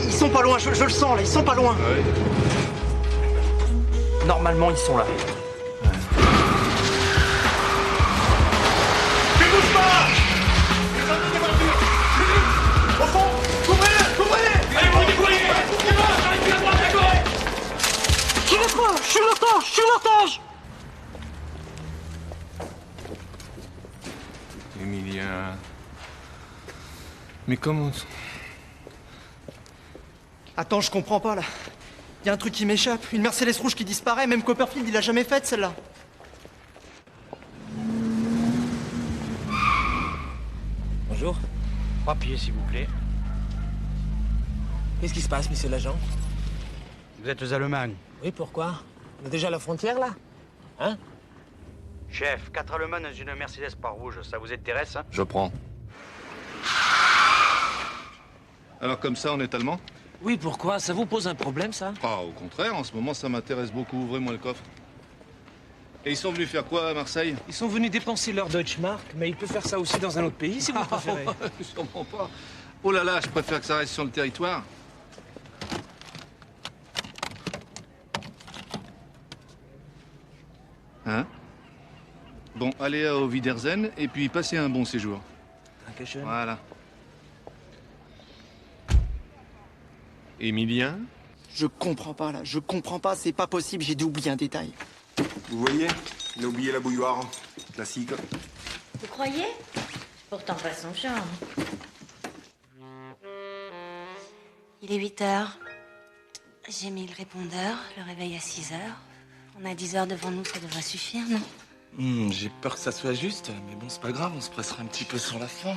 Ils sont pas loin, je le sens là, ils sont pas loin. Ouais. Normalement, ils sont là. Tu bouges pas! Au fond! Couvrez-le! Couvrez-les! Allez, vous décollez! J'arrive plus à droite, d'accord? Je suis l'otage! Emilien... Mais comment... Attends, je comprends pas là. Il y a un truc qui m'échappe. Une Mercedes rouge qui disparaît. Même Copperfield, il l'a jamais faite celle-là. Bonjour. Papier, s'il vous plaît. Qu'est-ce qui se passe, monsieur l'agent? Vous êtes aux Allemands. Oui, pourquoi? On est déjà à la frontière, là? Hein? Chef, 4 Allemands dans une Mercedes pas rouge, ça vous intéresse? Je prends. Alors comme ça, on est allemand? Oui, pourquoi? Ça vous pose un problème, ça? Ah, au contraire, en ce moment, ça m'intéresse beaucoup. Ouvrez-moi le coffre. Et ils sont venus faire quoi à Marseille? Ils sont venus dépenser leur Deutschmark, mais ils peuvent faire ça aussi dans un autre pays, si vous préférez. Sûrement pas. Oh là là, je préfère que ça reste sur le territoire. Hein? Bon, allez au Wiedersehen et puis passez un bon séjour. Dankeschön. Voilà. Emilien? Je comprends pas là, je comprends pas, c'est pas possible, j'ai dû oublier un détail. Vous voyez, il a oublié la bouilloire. Classique. Vous croyez? Pourtant pas son charme. Il est 8 heures. J'ai mis le répondeur, le réveil à 6 heures. On a 10 heures devant nous, ça devrait suffire, non? J'ai peur que ça soit juste, mais bon, c'est pas grave, on se pressera un petit peu sur la fin.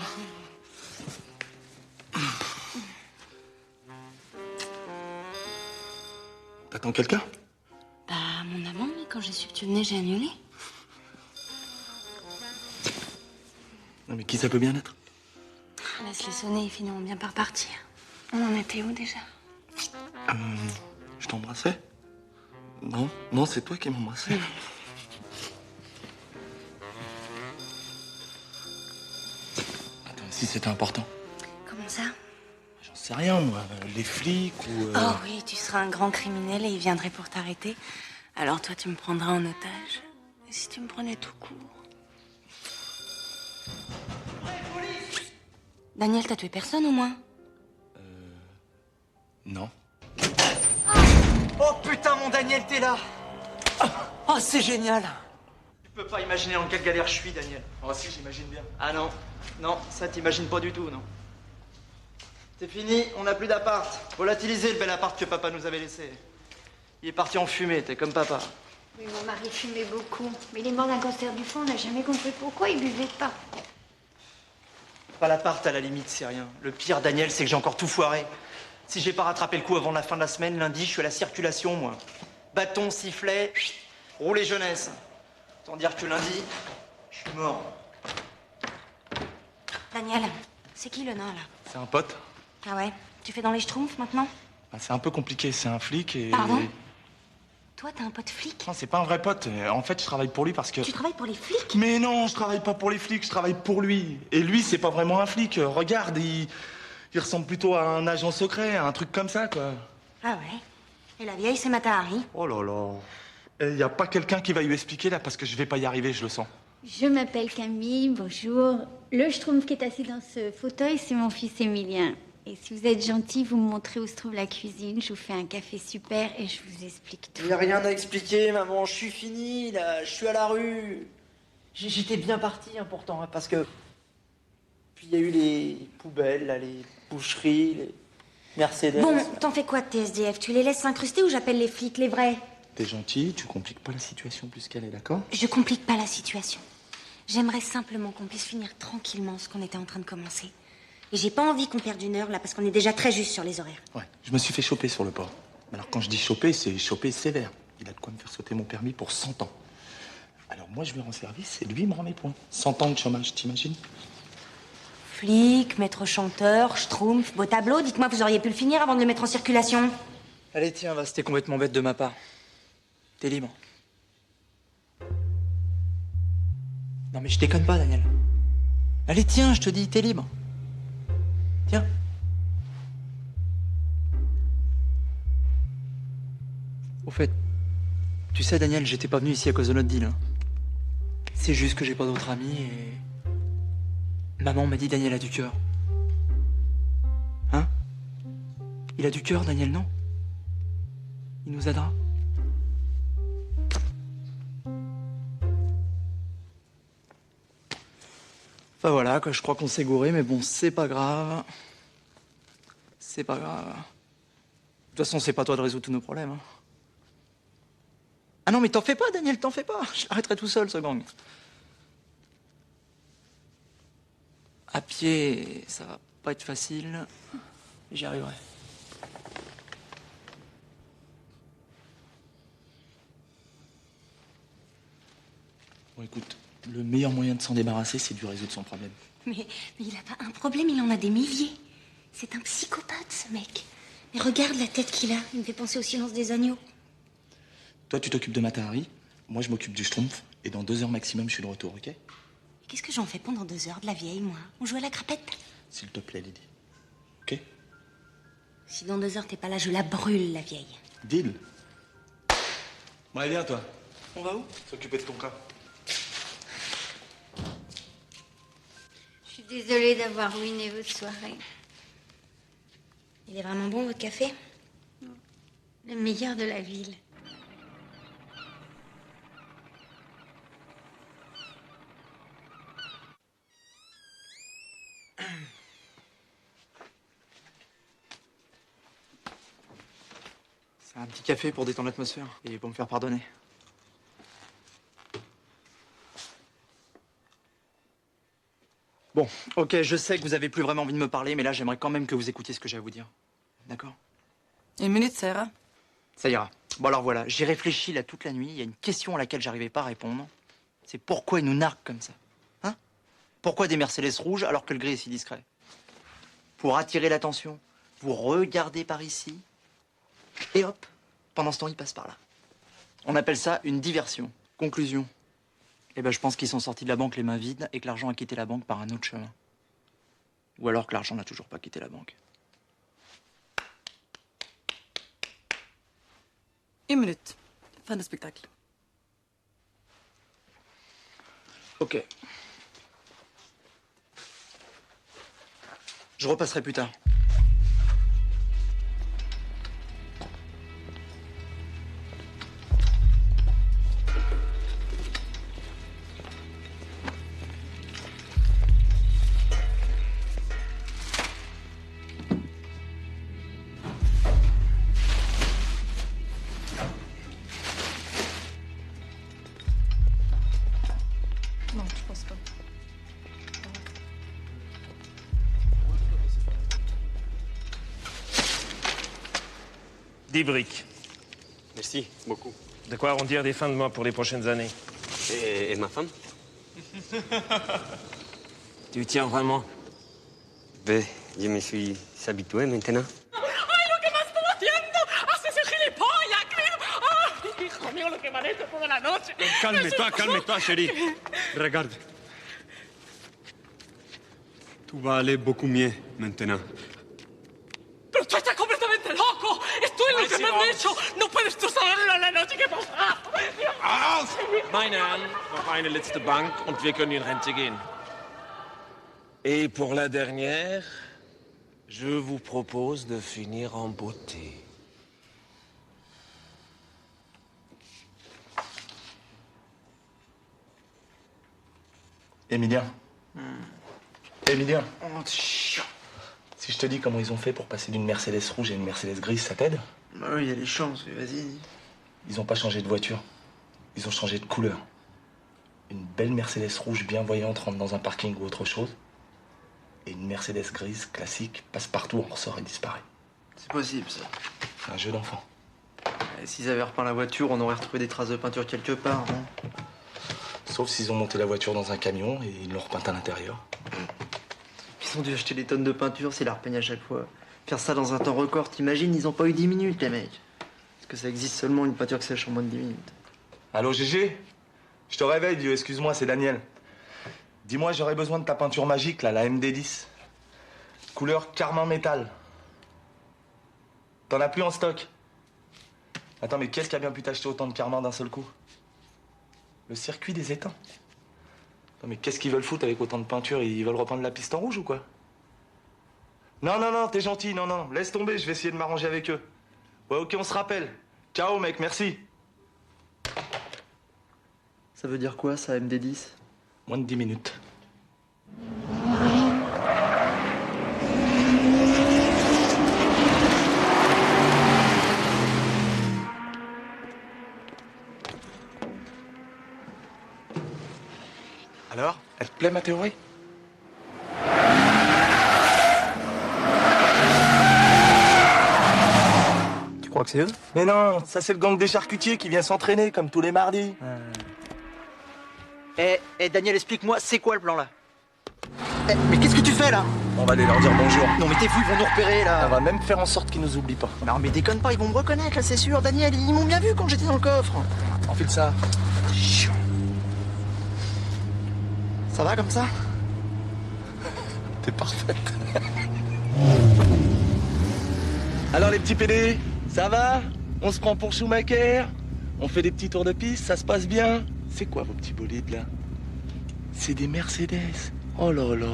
T'attends quelqu'un? Bah, mon amant, mais quand j'ai su que tu venais, j'ai annulé. Non, mais qui ça peut bien être? Laisse-les sonner, ils finiront bien par partir. On en était où déjà? Je t'embrassais? Non, non, c'est toi qui m'embrassais. Attends, si c'était important. Comment ça? J'en sais rien, moi. Les flics ou... Oh oui, tu seras un grand criminel et ils viendraient pour t'arrêter. Alors toi, tu me prendras en otage. Et si tu me prenais tout court? Daniel, t'as tué personne au moins? Non. Oh putain, mon Daniel, t'es là! Oh, c'est génial! Tu peux pas imaginer dans quelle galère je suis, Daniel. Oh si, j'imagine bien. Ah non, non, ça t'imagines pas du tout, non. C'est fini, on n'a plus d'appart. Volatilisé le bel appart que papa nous avait laissé. Il est parti en fumée, t'es comme papa. Oui, mon mari fumait beaucoup. Mais il est mort d'un cancer du foie, on n'a jamais compris pourquoi il buvait pas. Pas l'appart, à la limite, c'est rien. Le pire, Daniel, c'est que j'ai encore tout foiré. Si j'ai pas rattrapé le coup avant la fin de la semaine, lundi, je suis à la circulation, moi. Bâton, sifflet, rouler jeunesse. Autant dire que lundi, je suis mort. Daniel, c'est qui le nain, là? C'est un pote. Ah ouais? Tu fais dans les schtroumpfs, maintenant? Bah, c'est un peu compliqué, c'est un flic et... Pardon? Toi, t'as un pote flic? Non, c'est pas un vrai pote. En fait, je travaille pour lui parce que... Tu travailles pour les flics? Mais non, je travaille pas pour les flics, je travaille pour lui. Et lui, c'est pas vraiment un flic. Regarde, il ressemble plutôt à un agent secret, à un truc comme ça, quoi. Ah ouais? Et la vieille, c'est Mata Hari? Oh là là. Et y a pas quelqu'un qui va lui expliquer, là, parce que je vais pas y arriver, je le sens. Je m'appelle Camille, bonjour. Le Schtroumpf qui est assis dans ce fauteuil, c'est mon fils Émilien. Et si vous êtes gentil, vous me montrez où se trouve la cuisine. Je vous fais un café super et je vous explique tout. Il n'y a rien à expliquer, maman. Je suis fini, là. Je suis à la rue. J'étais bien parti, hein, pourtant, hein, parce que... Puis il y a eu les poubelles, là, les boucheries, les Mercedes. Bon, t'en fais quoi de tes SDF? Tu les laisses s'incruster ou j'appelle les flics, les vrais? T'es gentil, tu compliques pas la situation plus qu'elle est, d'accord? Je complique pas la situation. J'aimerais simplement qu'on puisse finir tranquillement ce qu'on était en train de commencer. Et j'ai pas envie qu'on perde une heure, là, parce qu'on est déjà très juste sur les horaires. Ouais, je me suis fait choper sur le port. Alors quand je dis choper, c'est choper sévère. Il a de quoi me faire sauter mon permis pour 100 ans. Alors moi, je lui rends service et lui me rend mes points. 100 ans de chômage, t'imagines? Flic, maître chanteur, schtroumpf, beau tableau. Dites-moi, vous auriez pu le finir avant de le mettre en circulation. Allez, tiens, va, c'était complètement bête de ma part. T'es libre. Non mais je déconne pas, Daniel. Allez, tiens, je te dis, t'es libre. Tiens. Au fait, tu sais, Daniel, j'étais pas venu ici à cause de notre deal. Hein. C'est juste que j'ai pas d'autres amis et... Maman m'a dit Daniel a du cœur. Hein? Il a du cœur, Daniel, non? Il nous aidera. Enfin voilà, quoi, je crois qu'on s'est gouré, mais bon, c'est pas grave. C'est pas grave. De toute façon, c'est pas toi de résoudre tous nos problèmes. Hein. Ah non, mais t'en fais pas, Daniel, t'en fais pas. Je l'arrêterai tout seul, ce gang. À pied, ça va pas être facile. J'y arriverai. Bon, écoute, le meilleur moyen de s'en débarrasser, c'est de lui résoudre son problème. Mais il a pas un problème, il en a des milliers. C'est un psychopathe, ce mec. Mais regarde la tête qu'il a. Il me fait penser au silence des agneaux. Toi, tu t'occupes de Mata Hari, moi, je m'occupe du Schtroumpf, et dans 2 heures maximum, je suis de retour, ok? Qu'est-ce que j'en fais pendant 2 heures de la vieille, moi? On joue à la crapette? S'il te plaît, Lydie. Ok? Si dans 2 heures t'es pas là, je la brûle, la vieille. Deal. Bon, allez, viens, toi. On va où? S'occuper de ton cas. Je suis désolée d'avoir ruiné votre soirée. Il est vraiment bon, votre café? Le meilleur de la ville. C'est un petit café pour détendre l'atmosphère et pour me faire pardonner. Bon, ok, je sais que vous avez plus vraiment envie de me parler, mais là, j'aimerais quand même que vous écoutiez ce que j'ai à vous dire. D'accord? 1 minute, ça ira. Ça ira. Bon, alors voilà, j'ai réfléchi là toute la nuit. Il y a une question à laquelle j'arrivais pas à répondre. C'est pourquoi ils nous narguent comme ça? Hein? Pourquoi des Mercedes rouges alors que le gris est si discret? Pour attirer l'attention. Vous regardez par ici. Et hop, pendant ce temps, ils passent par là. On appelle ça une diversion. Conclusion. Eh ben, je pense qu'ils sont sortis de la banque les mains vides et que l'argent a quitté la banque par un autre chemin. Ou alors que l'argent n'a toujours pas quitté la banque. 1 minute. Fin de spectacle. Ok. Je repasserai plus tard. Non, je pense pas. Des briques. Merci, beaucoup. De quoi arrondir des fins de mois pour les prochaines années. Et ma femme? Tu tiens vraiment? Ben, je me suis habitué maintenant. ¡Ay, lo que me estás haciendo! ¡Haces ese gilipollas, Cliff! ¡Ay, hijo mío, lo que me han hecho toda la noche! Calme-toi, chérie. Regarde. Tout va aller beaucoup mieux maintenant. ¡Pero tú estás completamente loco! ¡Esto es lo que me han hecho! ¡No puedes tú saberlo en la noche que pasa! Meine Herren, noch eine letzte Bank und wir können in Rente gehen. Et pour la dernière, je vous propose de finir en beauté. Emilien. Emilien. Si je te dis comment ils ont fait pour passer d'une Mercedes rouge à une Mercedes grise, ça t'aide? Bah oui, il y a des chances, vas-y. Ils ont pas changé de voiture. Ils ont changé de couleur. Une belle Mercedes rouge bien voyante rentre dans un parking ou autre chose. Et une Mercedes grise classique passe partout, en ressort et disparaît. C'est possible, ça. C'est un jeu d'enfant. S'ils avaient repeint la voiture, on aurait retrouvé des traces de peinture quelque part, non? Sauf s'ils ont monté la voiture dans un camion et ils l'ont repeinte à l'intérieur. Ils ont dû acheter des tonnes de peinture s'ils la repeignent à chaque fois. Faire ça dans un temps record, t'imagines, ils ont pas eu 10 minutes, les mecs. Parce que ça existe seulement une peinture qui sèche en moins de 10 minutes. Allô, Gégé? Je te réveille, vieux, excuse-moi, c'est Daniel. Dis-moi, j'aurais besoin de ta peinture magique, là, la MD10. Couleur carmin métal. T'en as plus en stock? Attends, mais qu'est-ce qui a bien pu t'acheter autant de carmin d'un seul coup? Le circuit des étangs. Non, mais qu'est-ce qu'ils veulent foutre avec autant de peinture? Ils veulent repeindre la piste en rouge ou quoi? Non, non, non, t'es gentil, non, non, laisse tomber, je vais essayer de m'arranger avec eux. Ouais, ok, on se rappelle. Ciao, mec, merci. Ça veut dire quoi, ça, MD10? Moins de 10 minutes. Alors, elle te plaît ma théorie? Tu crois que c'est eux? Mais non, ça c'est le gang des charcutiers qui vient s'entraîner comme tous les mardis. Daniel, explique-moi, c'est quoi le plan là? Mais qu'est-ce que tu fais là? On va aller leur dire bonjour. Non mais t'es fou, ils vont nous repérer là. On va même faire en sorte qu'ils nous oublient pas. Non mais déconne pas, ils vont me reconnaître là, c'est sûr. Daniel, ils m'ont bien vu quand j'étais dans le coffre. Enfile ça. Ça va comme ça? T'es parfaite. Alors les petits PD, ça va? On se prend pour Schumacher? On fait des petits tours de piste, ça se passe bien? C'est quoi vos petits bolides là? C'est des Mercedes. Oh là là.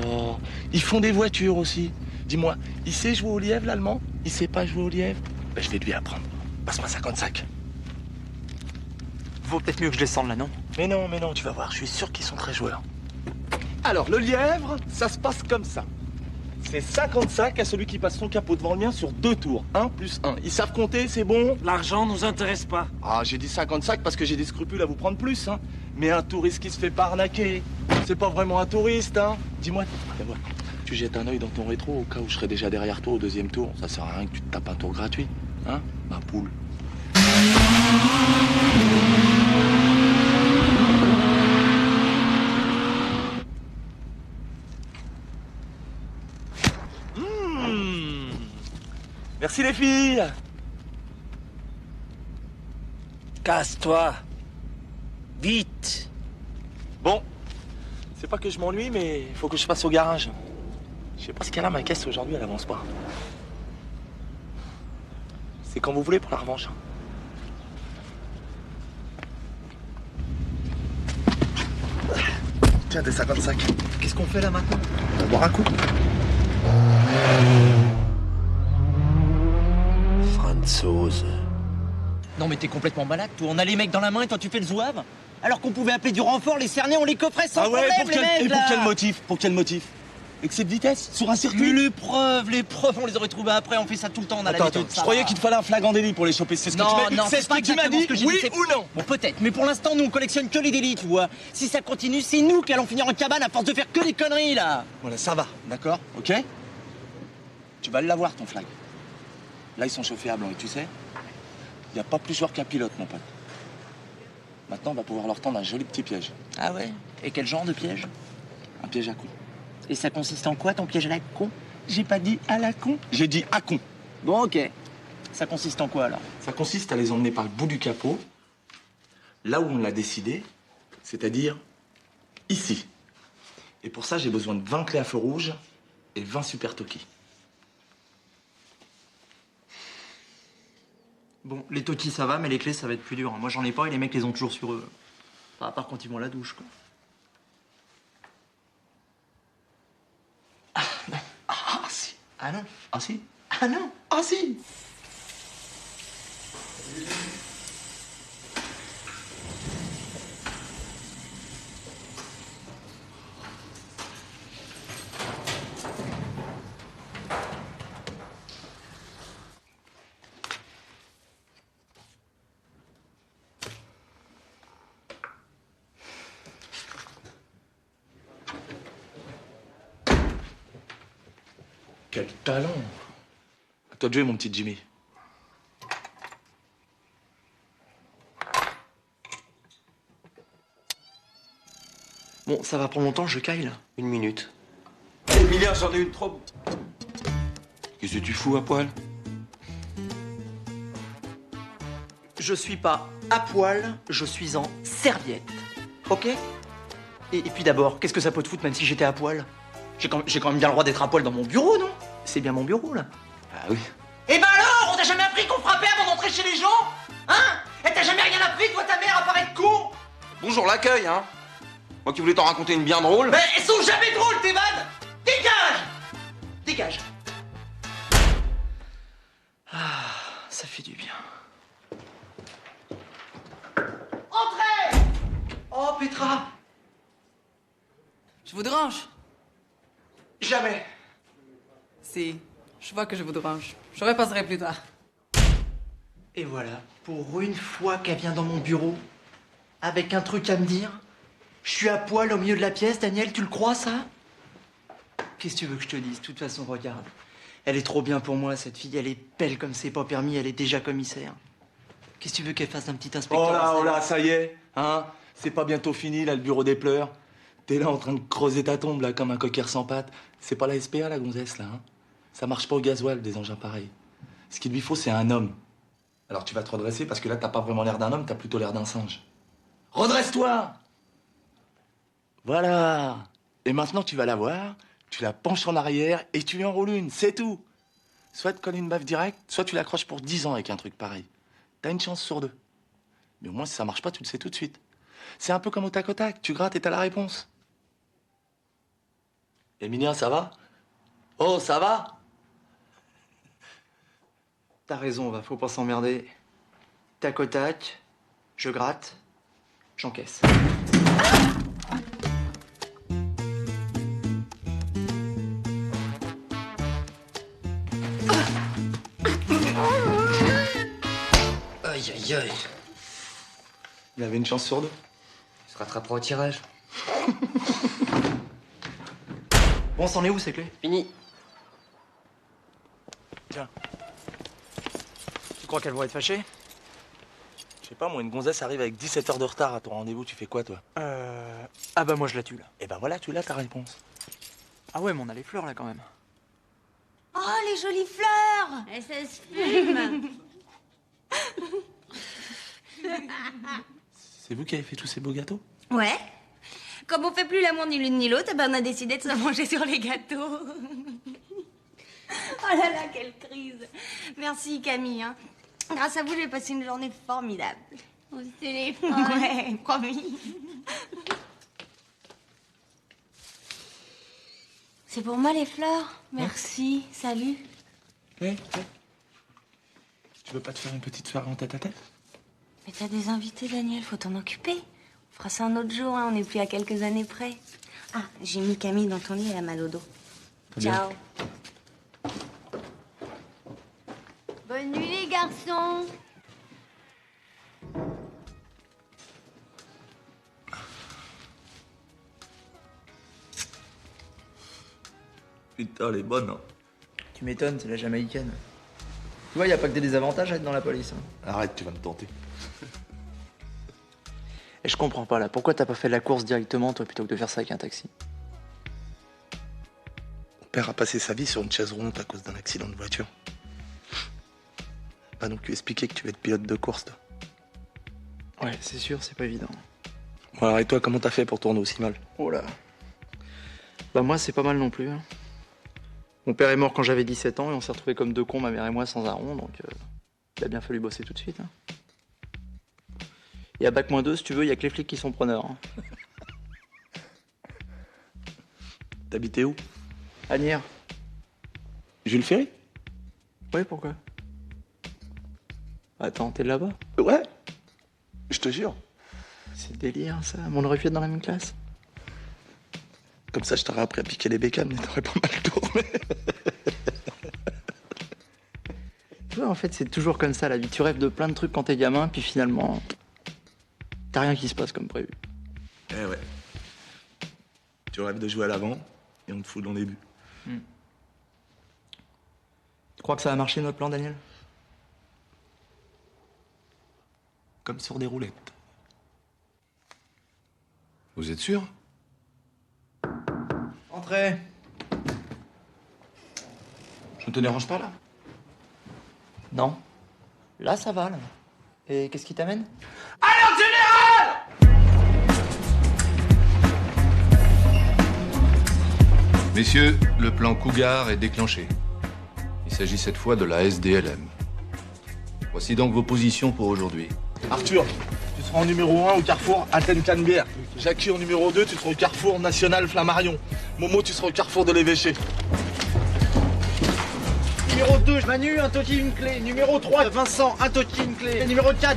Ils font des voitures aussi. Dis-moi, il sait jouer au lièvre l'allemand? Il sait pas jouer au lièvre? Ben, je vais lui apprendre. Passe-moi 55. Vaut peut-être mieux que je descende là, non? Mais non, tu vas voir, je suis sûr qu'ils sont très joueurs. Alors, le lièvre, ça se passe comme ça. C'est 55 à celui qui passe son capot devant le mien sur 2 tours. 1 plus 1. Ils savent compter, c'est bon? L'argent nous intéresse pas. Ah, j'ai dit 55 parce que j'ai des scrupules à vous prendre plus, hein. Mais un touriste qui se fait pas arnaquer, c'est pas vraiment un touriste, hein. Dis-moi, tu jettes un œil dans ton rétro au cas où je serais déjà derrière toi au 2e tour. Ça sert à rien que tu te tapes un tour gratuit, hein, ma poule. Merci les filles. Casse-toi. Vite. Bon, c'est pas que je m'ennuie, mais il faut que je passe au garage. Je sais pas ce qu'elle a, ma caisse aujourd'hui, elle avance pas. C'est quand vous voulez pour la revanche. Tiens, tes 55. Qu'est-ce qu'on fait là maintenant? On va boire un coup. Franzose. Non mais t'es complètement malade, toi. On a les mecs dans la main et toi tu fais le zouave? Alors qu'on pouvait appeler du renfort, les cerner, on les coffrait sans problème, pour les mecs, là. pour quel motif? Pour quel motif? Excès de vitesse? Sur un circuit? Mais les preuves, on les aurait trouvées après, on fait ça tout le temps, on a l'habitude. Je croyais qu'il te fallait un flagrant délit pour les choper, c'est ce que tu m'as dit? Non, C'est ce que tu m'as dit? Oui ou non? Bon, peut-être, mais pour l'instant, nous, on collectionne que les délits, tu vois. Si ça continue, c'est nous qui allons finir en cabane à force de faire que des conneries, là. Voilà, ça va, d'accord? Ok? Tu vas l'avoir, ton flag. Là, ils sont chauffés à blanc, et tu sais, il n'y a pas plus joueur qu'un pilote, mon pote. Maintenant, on va pouvoir leur tendre un joli petit piège. Ah ouais? Et quel genre de piège? Un piège à coups. Et ça consiste en quoi, ton piège à la con? J'ai pas dit à la con, j'ai dit à con. Bon, ok. Ça consiste en quoi, alors? Ça consiste à les emmener par le bout du capot, là où on l'a décidé, c'est-à-dire ici. Et pour ça, j'ai besoin de 20 clés à feu rouge et 20 super Toki. Bon, les Toki, ça va, mais les clés, ça va être plus dur. Moi, j'en ai pas et les mecs les ont toujours sur eux. Enfin, à part quand ils vont à la douche, quoi. Ah, si. Ah non. Ah, si. Ah non. Ah, si. Quel talent! À toi de jouer, mon petit Jimmy. Bon, ça va prendre longtemps, je caille, là. 1 minute. Emilien, j'en ai une trop. Qu'est-ce que tu fous à poil? Je suis pas à poil, je suis en serviette. Ok? Et puis d'abord, qu'est-ce que ça peut te foutre même si j'étais à poil? J'ai quand même bien le droit d'être à poil dans mon bureau, non? C'est bien mon bureau, là. Ah oui. Eh ben alors, on t'a jamais appris qu'on frappait avant d'entrer chez les gens? Hein? Et t'as jamais rien appris, toi, ta mère, à part être con? Bonjour l'accueil, hein. Moi qui voulais t'en raconter une bien drôle. Mais elles sont jamais drôles, tes vannes! Dégage! Dégage! Ah, ça fait du bien. Entrez! Oh, Petra! Je vous dérange? Jamais. Si, je vois que je vous dérange. Je repasserai plus tard. Et voilà, pour une fois qu'elle vient dans mon bureau, avec un truc à me dire, je suis à poil au milieu de la pièce, Daniel, tu le crois, ça? Qu'est-ce que tu veux que je te dise? De toute façon, regarde. Elle est trop bien pour moi, cette fille. Elle est belle comme c'est pas permis, elle est déjà commissaire. Qu'est-ce que tu veux qu'elle fasse d'un petit inspecteur? Oh là, ça y est, hein? C'est pas bientôt fini, là, le bureau des pleurs. T'es là en train de creuser ta tombe, là, comme un coquillard sans pattes. C'est pas la SPA, la gonzesse, là, hein? Ça marche pas au gasoil, des engins pareils. Ce qu'il lui faut, c'est un homme. Alors tu vas te redresser, parce que là, t'as pas vraiment l'air d'un homme, t'as plutôt l'air d'un singe. Redresse-toi! Voilà! Et maintenant, tu vas la voir, tu la penches en arrière et tu lui enroules une, c'est tout! Soit tu colles une baffe directe, soit tu l'accroches pour 10 ans avec un truc pareil. T'as une chance sur 2. Mais au moins, si ça marche pas, tu le sais tout de suite. C'est un peu comme au tac au tac, tu grattes et t'as la réponse. Emilien, ça va? Oh, ça va? T'as raison, va, faut pas s'emmerder. Tac au tac, je gratte, j'encaisse. Aïe, aïe, aïe. Il avait une chance sur 2. Il se rattrapera au tirage. Bon, c'en est où, ces clés? Fini. Tiens. Tu crois qu'elles vont être fâchées? Je sais pas, moi, une gonzesse arrive avec 17 heures de retard à ton rendez-vous, tu fais quoi, toi? Ah bah moi, je la tue, là. Eh ben voilà, tu l'as, ta réponse. Ah ouais, mais on a les fleurs, là, quand même. Oh, les jolies fleurs! Et ça se fume. C'est vous qui avez fait tous ces beaux gâteaux? Ouais. Comme on fait plus l'amour ni l'une ni l'autre, eh ben on a décidé de se manger sur les gâteaux. Oh là là, quelle crise. Merci Camille. Hein. Grâce à vous, j'ai passé une journée formidable. Au téléphone. Ouais, promis. C'est pour moi les fleurs. Merci. Salut. Oui. Tu veux pas te faire une petite soirée en tête à tête? Mais t'as des invités, Daniel, faut t'en occuper. On fera ça un autre jour, hein. On n'est plus à quelques années près. Ah, j'ai mis Camille dans ton lit, elle a mal au dos. Ciao. Bonne nuit, les garçons. Putain, elle est bonne, hein. Tu m'étonnes, c'est la jamaïcaine. Tu vois, y a pas que des désavantages à être dans la police. Hein. Arrête, tu vas me tenter. Et je comprends pas, là. Pourquoi t'as pas fait la course directement, toi, plutôt que de faire ça avec un taxi? père a passé sa vie sur une chaise roulante à cause d'un accident de voiture. Pas non plus expliquer que tu veux être pilote de course, toi. Ouais, c'est sûr, c'est pas évident. Bon, alors et toi, comment t'as fait pour tourner aussi mal? Oh là. Bah moi, c'est pas mal non plus. Hein. Mon père est mort quand j'avais 17 ans et on s'est retrouvés comme deux cons, ma mère et moi, sans un rond, donc il a bien fallu bosser tout de suite. Hein. Et à Bac-2, si tu veux, il y a que les flics qui sont preneurs. Hein. T'habitais où? À Nières. Jules Ferry? Ouais, pourquoi? Attends, t'es là-bas? Ouais, je te jure. C'est délire, ça. On aurait pu être dans la même classe. Comme ça, je t'aurais appris à piquer les bécanes, mais t'aurais pas mal tourné. Tu vois, en fait, c'est toujours comme ça, la vie. Tu rêves de plein de trucs quand t'es gamin, puis finalement, t'as rien qui se passe comme prévu. Eh ouais. Tu rêves de jouer à l'avant, et on te fout dans les buts. Tu crois que ça va marcher, notre plan, Daniel? Comme sur des roulettes. Vous êtes sûr? Entrez. Je ne te dérange pas, là? Non. Là, ça va, là. Et qu'est-ce qui t'amène? Alors, général! Messieurs, le plan Cougar est déclenché. Il s'agit cette fois de la SDLM. Voici donc vos positions pour aujourd'hui. Arthur, tu seras en numéro 1 au carrefour Athènes-Canebière. Jackie en numéro 2, tu seras au carrefour National Flammarion. Momo, tu seras au carrefour de l'Évêché. Numéro 2, Manu, un toki, une clé. Numéro 3, Vincent, un toki, une clé. Et numéro 4...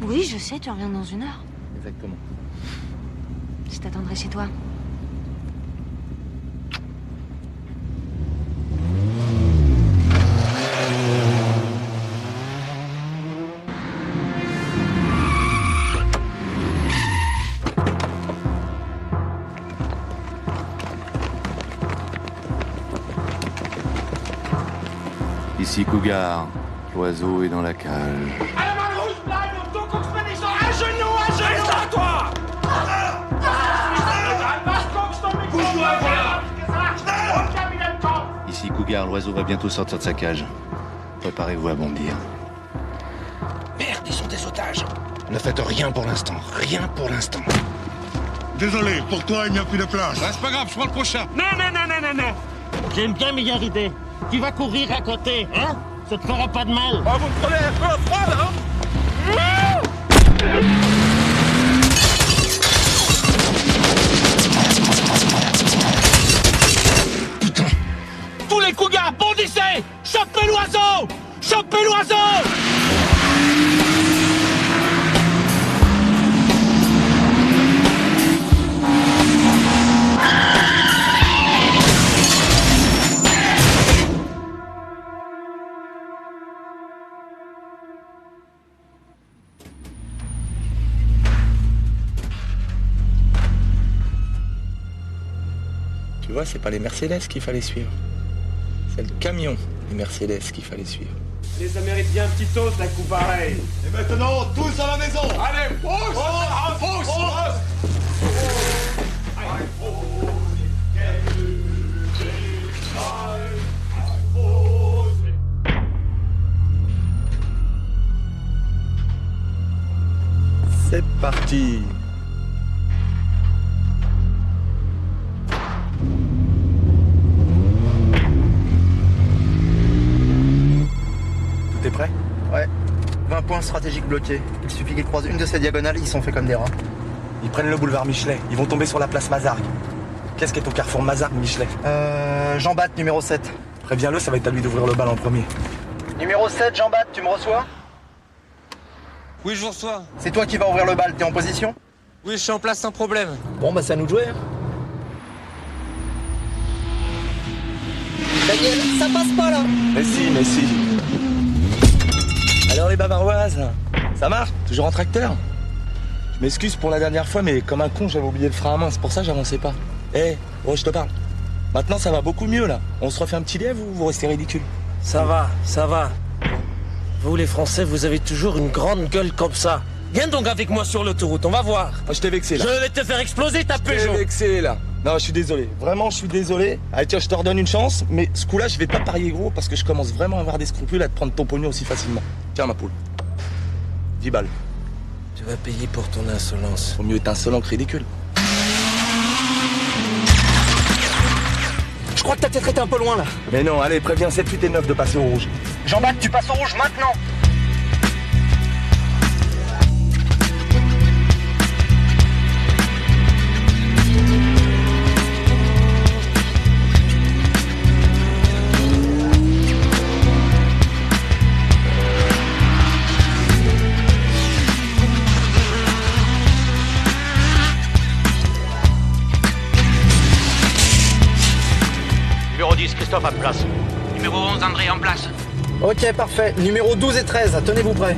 Oui, je sais, tu reviens dans 1 heure. Exactement. Je t'attendrai chez toi. Ici Cougar, l'oiseau est dans la cage. À la main rouge, blague, donc on se met des gens à genoux, à genoux! Reste à toi! Ici Cougar, l'oiseau va bientôt sortir de sa cage. Préparez-vous à bondir. Merde, ils sont des otages. Ne faites rien pour l'instant. Rien pour l'instant. Désolé, pour toi, il n'y a plus de place. C'est pas grave, je prends le prochain. Non. J'ai une bien meilleure idée. Tu vas courir à côté, hein? Ça te fera pas de mal. Oh, vous me prenez un peu à froid, là, Putain. Tous les cougars, bondissez! Chopez l'oiseau! Chopez l'oiseau! Tu vois, c'est pas les Mercedes qu'il fallait suivre. C'est le camion des Mercedes qu'il fallait suivre. Les ça mérite bien un petit toast, un coup pareil. Et maintenant, tous à la maison. Allez, pousse! C'est parti. T'es prêt? Ouais. 20 points stratégiques bloqués. Il suffit qu'ils croisent une de ces diagonales, ils sont faits comme des rats. Ils prennent le boulevard Michelet. Ils vont tomber sur la place Mazargues. Qu'est-ce qu'est au carrefour Mazargues-Michelet? Jean Bat, numéro 7. Préviens-le, ça va être à lui d'ouvrir le bal en premier. Numéro 7, Jean Bat, tu me reçois? Oui, je vous reçois. C'est toi qui vas ouvrir le bal, t'es en position? Oui, je suis en place sans problème. Bon, bah c'est à nous de jouer. Hein. Daniel, ça passe pas là. Mais si. Alors les bavaroises. Ça marche? Toujours en tracteur? Je m'excuse pour la dernière fois, mais comme un con, j'avais oublié le frein à main. C'est pour ça que j'avançais pas. Eh, oh, je te parle. Maintenant, ça va beaucoup mieux, là. On se refait un petit lièvre ou vous restez ridicule? Ça va, ça va. Vous, les Français, vous avez toujours une grande gueule comme ça. Viens donc avec moi sur l'autoroute, on va voir. Oh, je t'ai vexé, là. Je vais te faire exploser ta Peugeot. Je t'ai vexé, là. Non, je suis désolé. Vraiment, je suis désolé. Allez, tiens, je te redonne une chance, mais ce coup-là, je vais pas parier gros parce que je commence vraiment à avoir des scrupules à te prendre ton pognon aussi facilement. Tiens, ma poule. 10 balles. Tu vas payer pour ton insolence. Vaut mieux être insolent que ridicule. Je crois que t'as peut-être été un peu loin là. Mais non, allez, préviens 7, 8 et 9 de passer au rouge. Jean-Baptiste, tu passes au rouge maintenant. Numéro 10, Christophe à place. Numéro 11, André en place. Ok, parfait. Numéro 12 et 13, tenez-vous prêts.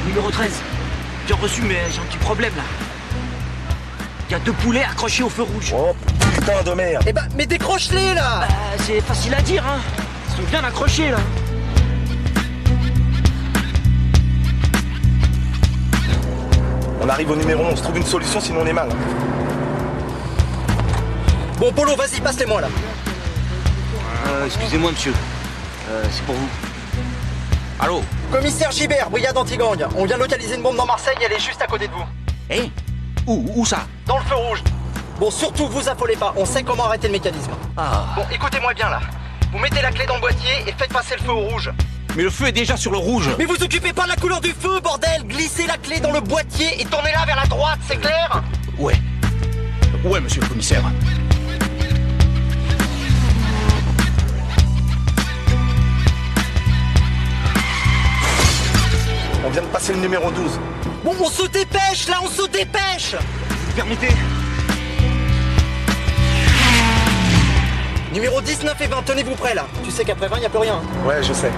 Numéro 13. Bien reçu, mais j'ai un petit problème là. Il y a 2 poulets accrochés au feu rouge. Oh putain de merde. Eh ben, mais décroche-les là. Bah, c'est facile à dire, hein. Ils sont bien accrochés là. On arrive au numéro 11, trouve une solution sinon on est mal. Bon, Polo, vas-y, passe-les-moi là. Excusez-moi, monsieur. C'est pour vous. Allô? Commissaire Gibert, brigade anti-gang. On vient de localiser une bombe dans Marseille, elle est juste à côté de vous. Eh? Où ça? Dans le feu rouge. Bon, surtout, vous affolez pas, on sait comment arrêter le mécanisme. Ah. Bon, écoutez-moi bien là. Vous mettez la clé dans le boîtier et faites passer le feu au rouge. Mais le feu est déjà sur le rouge. Mais vous occupez pas de la couleur du feu, bordel! Glissez la clé dans le boîtier et tournez-la vers la droite, c'est clair? Ouais. Ouais, monsieur le commissaire. On vient de passer le numéro 12. Bon, on se dépêche là, on se dépêche! Permettez. Numéro 19 et 20, tenez-vous prêts là. Tu sais qu'après 20, y a plus rien. Ouais, je sais.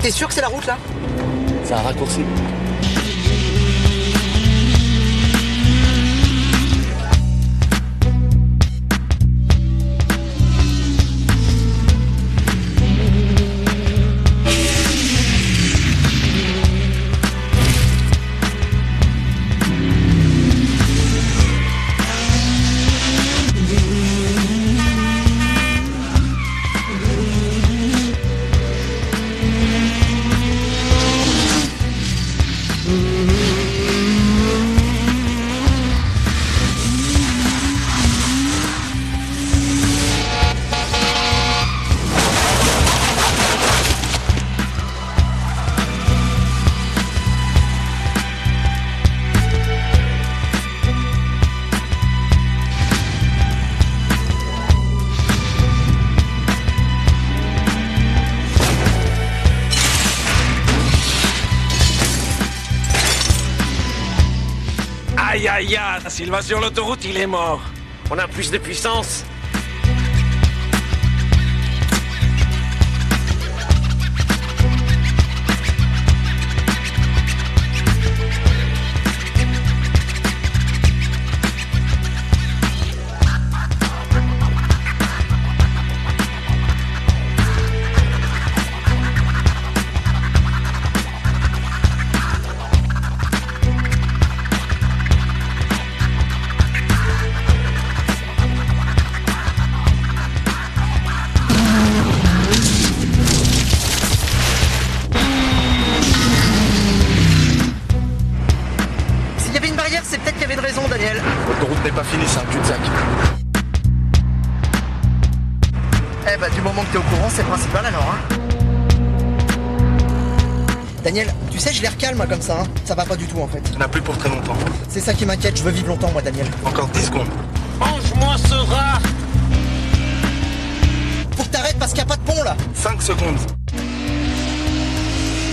T'es sûr que c'est la route là? C'est un raccourci. Aïe aïe aïe, s'il va sur l'autoroute, il est mort. On a plus de puissance. C'est peut-être qu'il y avait une raison, Daniel. L'autoroute n'est pas finie, c'est un cul-de-sac. Eh bah, du moment que t'es au courant, c'est le principal alors, hein. Daniel, tu sais, je l'air calme comme ça, hein. Ça va pas du tout en fait. On n'a plus pour très longtemps. C'est ça qui m'inquiète, je veux vivre longtemps, moi, Daniel. Encore 10 secondes. Mange-moi ce rat! Faut que t'arrêtes parce qu'il n'y a pas de pont là. 5 secondes.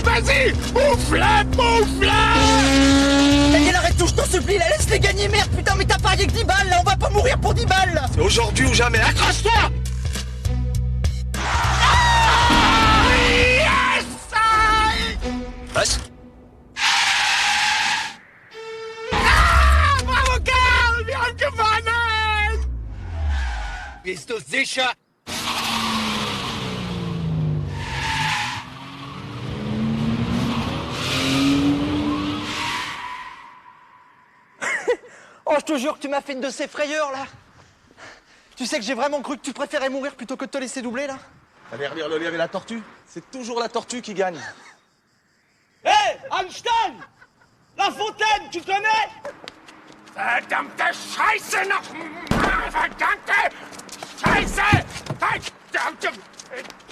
Vas-y! Oufle! Daniel, arrête-toi, je t'en supplie, là, laisse-les gagner, merde, putain, mais t'as parié que 10 balles, là, on va pas mourir pour 10 balles, là. C'est aujourd'hui ou jamais, accroche-toi! Passe. Bravo, Karl! Wir haben gewonnen! Bist du sicher? Oh, je te jure que tu m'as fait une de ces frayeurs, là. Tu sais que j'ai vraiment cru que tu préférais mourir plutôt que de te laisser doubler, là. Allez relire le lièvre et la tortue. C'est toujours la tortue qui gagne. Hé, Einstein! La Fontaine, tu connais? Verdammte Scheiße nochmal! Verdammte Scheiße! Verdammte...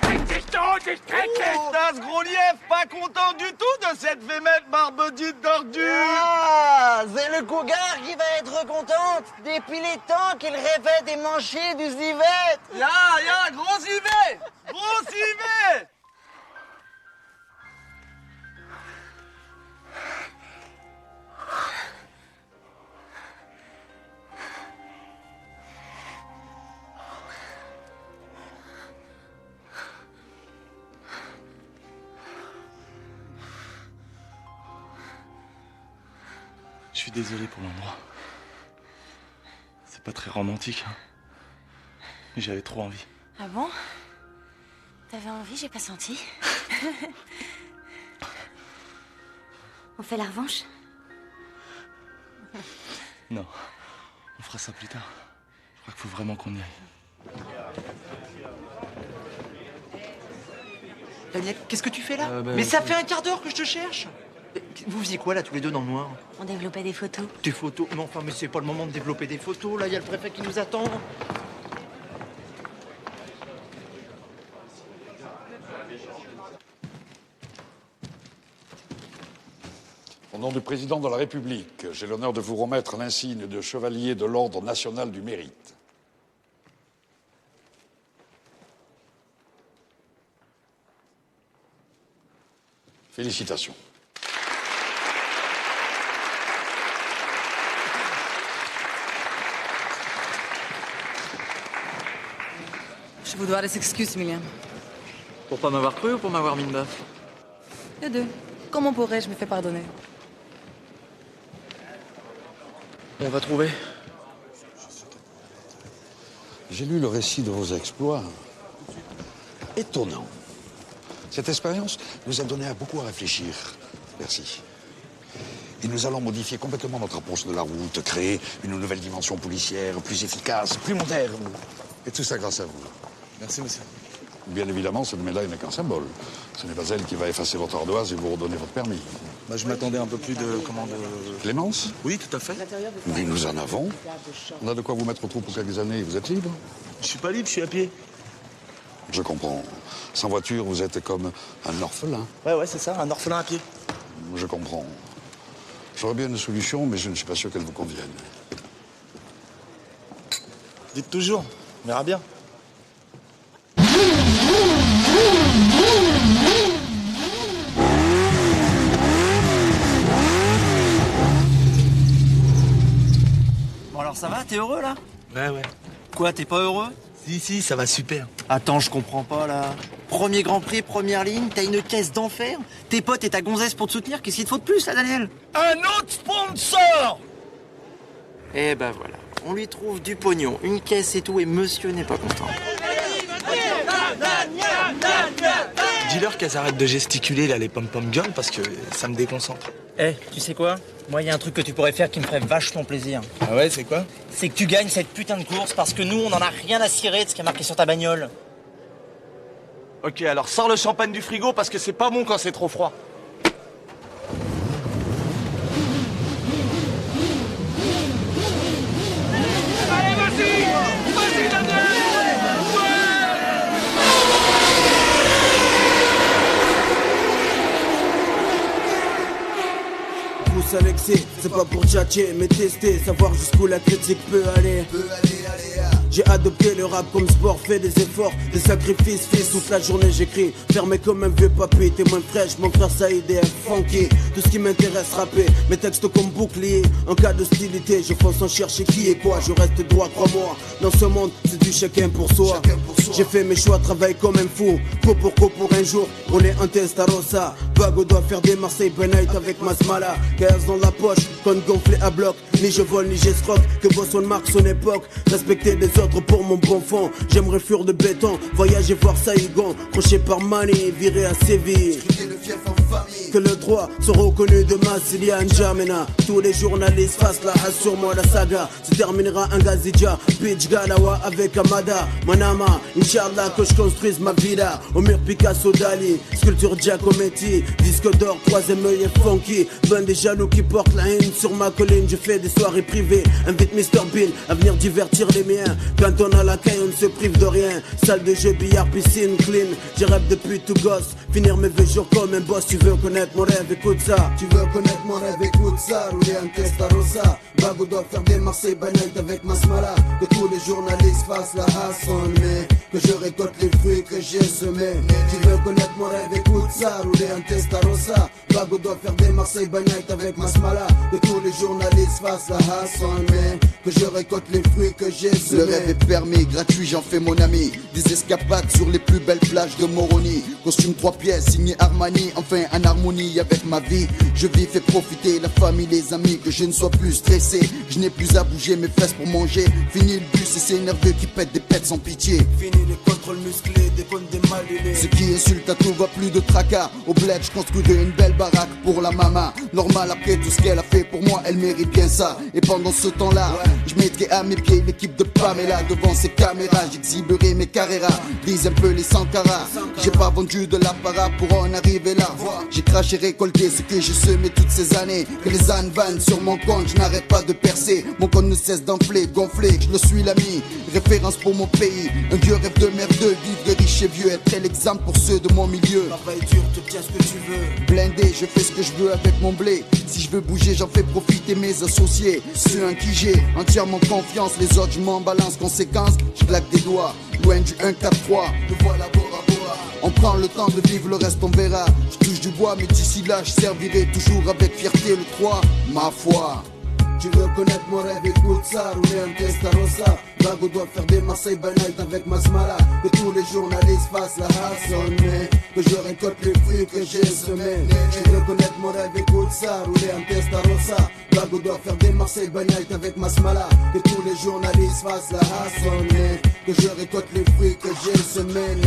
Krieg dich tot, ich krieg dich! Oh, das gros lièvre, pas content du tout de cette vémette barbedite d'ordure! Ah, c'est le cougar qui va être contente depuis les temps qu'il rêvait des manchets du Zivette. Ya, gros Zivet! Gros Zivet! Je suis désolé pour l'endroit. C'est pas très romantique, hein. Mais j'avais trop envie. Ah bon? T'avais envie, j'ai pas senti. On fait la revanche? Non, on fera ça plus tard. Je crois qu'il faut vraiment qu'on y aille. Daniel, qu'est-ce que tu fais là? Bah, Mais ça fait un quart d'heure que je te cherche. Vous faisiez quoi là tous les deux dans le noir? On développait des photos. Des photos? Mais enfin, mais c'est pas le moment de développer des photos, là, il y a le préfet qui nous attend. Au nom du président de la République, j'ai l'honneur de vous remettre l'insigne de chevalier de l'Ordre national du mérite. Félicitations. Je vous dois des excuses, Emilien. Pour pas m'avoir cru ou pour m'avoir mis une baffe? Les deux. Comment pourrais-je me faire pardonner? On va trouver. J'ai lu le récit de vos exploits. Étonnant. Cette expérience nous a donné beaucoup à réfléchir. Merci. Et nous allons modifier complètement notre approche de la route, créer une nouvelle dimension policière, plus efficace, plus moderne. Et tout ça grâce à vous. Merci, monsieur. Bien évidemment, cette médaille n'est qu'un symbole. Ce n'est pas elle qui va effacer votre ardoise et vous redonner votre permis. Bah, je m'attendais un peu plus de... Clémence? Oui, tout à fait. Mais nous en avons. On a de quoi vous mettre au trou pour quelques années. Vous êtes libre? Je suis pas libre, je suis à pied. Je comprends. Sans voiture, vous êtes comme un orphelin. Ouais, c'est ça, un orphelin à pied. Je comprends. J'aurais bien une solution, mais je ne suis pas sûr qu'elle vous convienne. Dites toujours, on verra bien. Bon alors ça va, t'es heureux là? Ouais. Quoi, t'es pas heureux? Si, ça va super. Attends, je comprends pas là. Premier Grand Prix, première ligne, t'as une caisse d'enfer? Tes potes et ta gonzesse pour te soutenir, qu'est-ce qu'il te faut de plus là, Daniel? Un autre sponsor! Eh ben voilà, on lui trouve du pognon, une caisse et tout, et monsieur n'est pas content. Dis-leur qu'elles arrêtent de gesticuler là, les pom-pom girls, parce que ça me déconcentre. Eh, tu sais quoi? Moi, il y a un truc que tu pourrais faire qui me ferait vachement plaisir. Ah ouais, c'est quoi? C'est que tu gagnes cette putain de course parce que nous, on en a rien à cirer de ce qui est marqué sur ta bagnole. Ok, alors sors le champagne du frigo parce que c'est pas bon quand c'est trop froid. Allez, vas-y, Daniel! Pousse à l'excès, c'est pas pour tchatcher, mais tester, savoir jusqu'où la critique peut aller. J'ai adopté le rap comme sport, fait des efforts, des sacrifices, fils. Toute la journée j'écris, fermé comme un vieux papy. T'es moins fraîche, mon frère Saïd est funky. Tout ce qui m'intéresse, rapper, mes textes comme bouclier. En cas d'hostilité, je fonce sans chercher qui est quoi. Je reste droit, crois-moi. Dans ce monde, c'est du chacun pour soi. J'ai fait mes choix, travaille comme un fou. Coup pour un jour, on est en Testarossa. Bago doit faire des Marseille by night avec Masmala. Gaz dans la poche, tonne gonflée à bloc. Ni je vole, ni j'escroque, que Boston marque son époque. Respecter les autres pour mon bon fond. J'aimerais fuir de béton, voyager voir Saïgon. Crochet par Mani, viré à Séville. Que le droit soit reconnu de Massilia N'Djamena. Tous les journalistes fassent la hasse sur moi. La saga se terminera en Gazidja, Pitch Galawa avec Amada Manama, Inch'Allah que je construise ma villa. Au mur Picasso Dali, sculpture Giacometti. Disque d'or, troisième œil et funky. Ben des jaloux qui portent la haine sur ma colline. Je fais des soirées privées, invite Mr Bean à venir divertir les miens. Quand on a la caille on ne se prive de rien. Salle de jeu, billard, piscine, clean. J'ai rêve depuis tout gosse, finir mes vieux jours comme un boss. Tu veux connaître mon rêve, écoute ça. Tu veux connaître mon rêve, écoute ça. Rouler en Testarossa. Bago doit faire des Marseille by night avec Masmala. Que tous les journalistes fassent la hasse en mai. Que je récolte les fruits que j'ai semés. Tu veux connaître mon rêve, écoute ça. Rouler en Testarossa. Bago doit faire des Marseille by night avec Masmala. Que tous les journalistes fassent la hasse en mai. Que je récolte les fruits que j'ai semés. Le rêve est permis, gratuit, j'en fais mon ami. Des escapades sur les plus belles plages de Moroni. Costume 3 pièces, signé Armani. Enfin en harmonie avec ma vie. Je vis, fais profiter la famille, les amis. Que je ne sois plus stressé. Je n'ai plus à bouger mes fesses pour manger. Fini le bus et c'est nerveux qui pète des pètes sans pitié. Fini les contrôles musclés, des comptes des malulés. Ce qui insulte à tout va, plus de tracas. Au bled je construis une belle baraque pour la maman. Normal après tout ce qu'elle a fait pour moi, elle mérite bien ça. Et pendant ce temps-là, je mettrai à mes pieds l'équipe de Pamela. Devant ces caméras, j'exhiberai mes carreras. Brise un peu les Sankara. J'ai pas vendu de l'apparat pour en arriver là. J'ai craché, récolté ce que j'ai semé toutes ces années. Que les ânes vannent sur mon compte, je n'arrête pas de percer. Mon compte ne cesse d'enfler, gonfler, je le suis l'ami. Référence pour mon pays, un vieux rêve de merdeux. Vivre de riche et vieux, être l'exemple pour ceux de mon milieu. Travail dur, tu tiens ce que tu veux. Blindé, je fais ce que je veux avec mon blé. Si je veux bouger, j'en fais profiter mes associés. Ceux en qui j'ai entièrement confiance. Les autres, je m'en balance, conséquence, je claque des doigts. Loin du 1-4-3, le voilà Bora Bora. On prend le temps de vivre, le reste on verra. Je touche du bois, mais d'ici là, je servirai toujours avec fierté le 3, ma foi. Tu veux connaître mon rêve, écoute ça. Rouler en Testarossa. Bago doit faire des Marseille by night avec Masmala. Que tous les journalistes fassent la hasse en mai. Que je récolte les fruits que j'ai semés. Tu veux connaître mon rêve, écoute ça. Rouler en Testarossa. Bago doit faire des Marseille by night avec Masmala. Que tous les journalistes fassent la hasse en mai. Que je récolte les fruits que j'ai semés.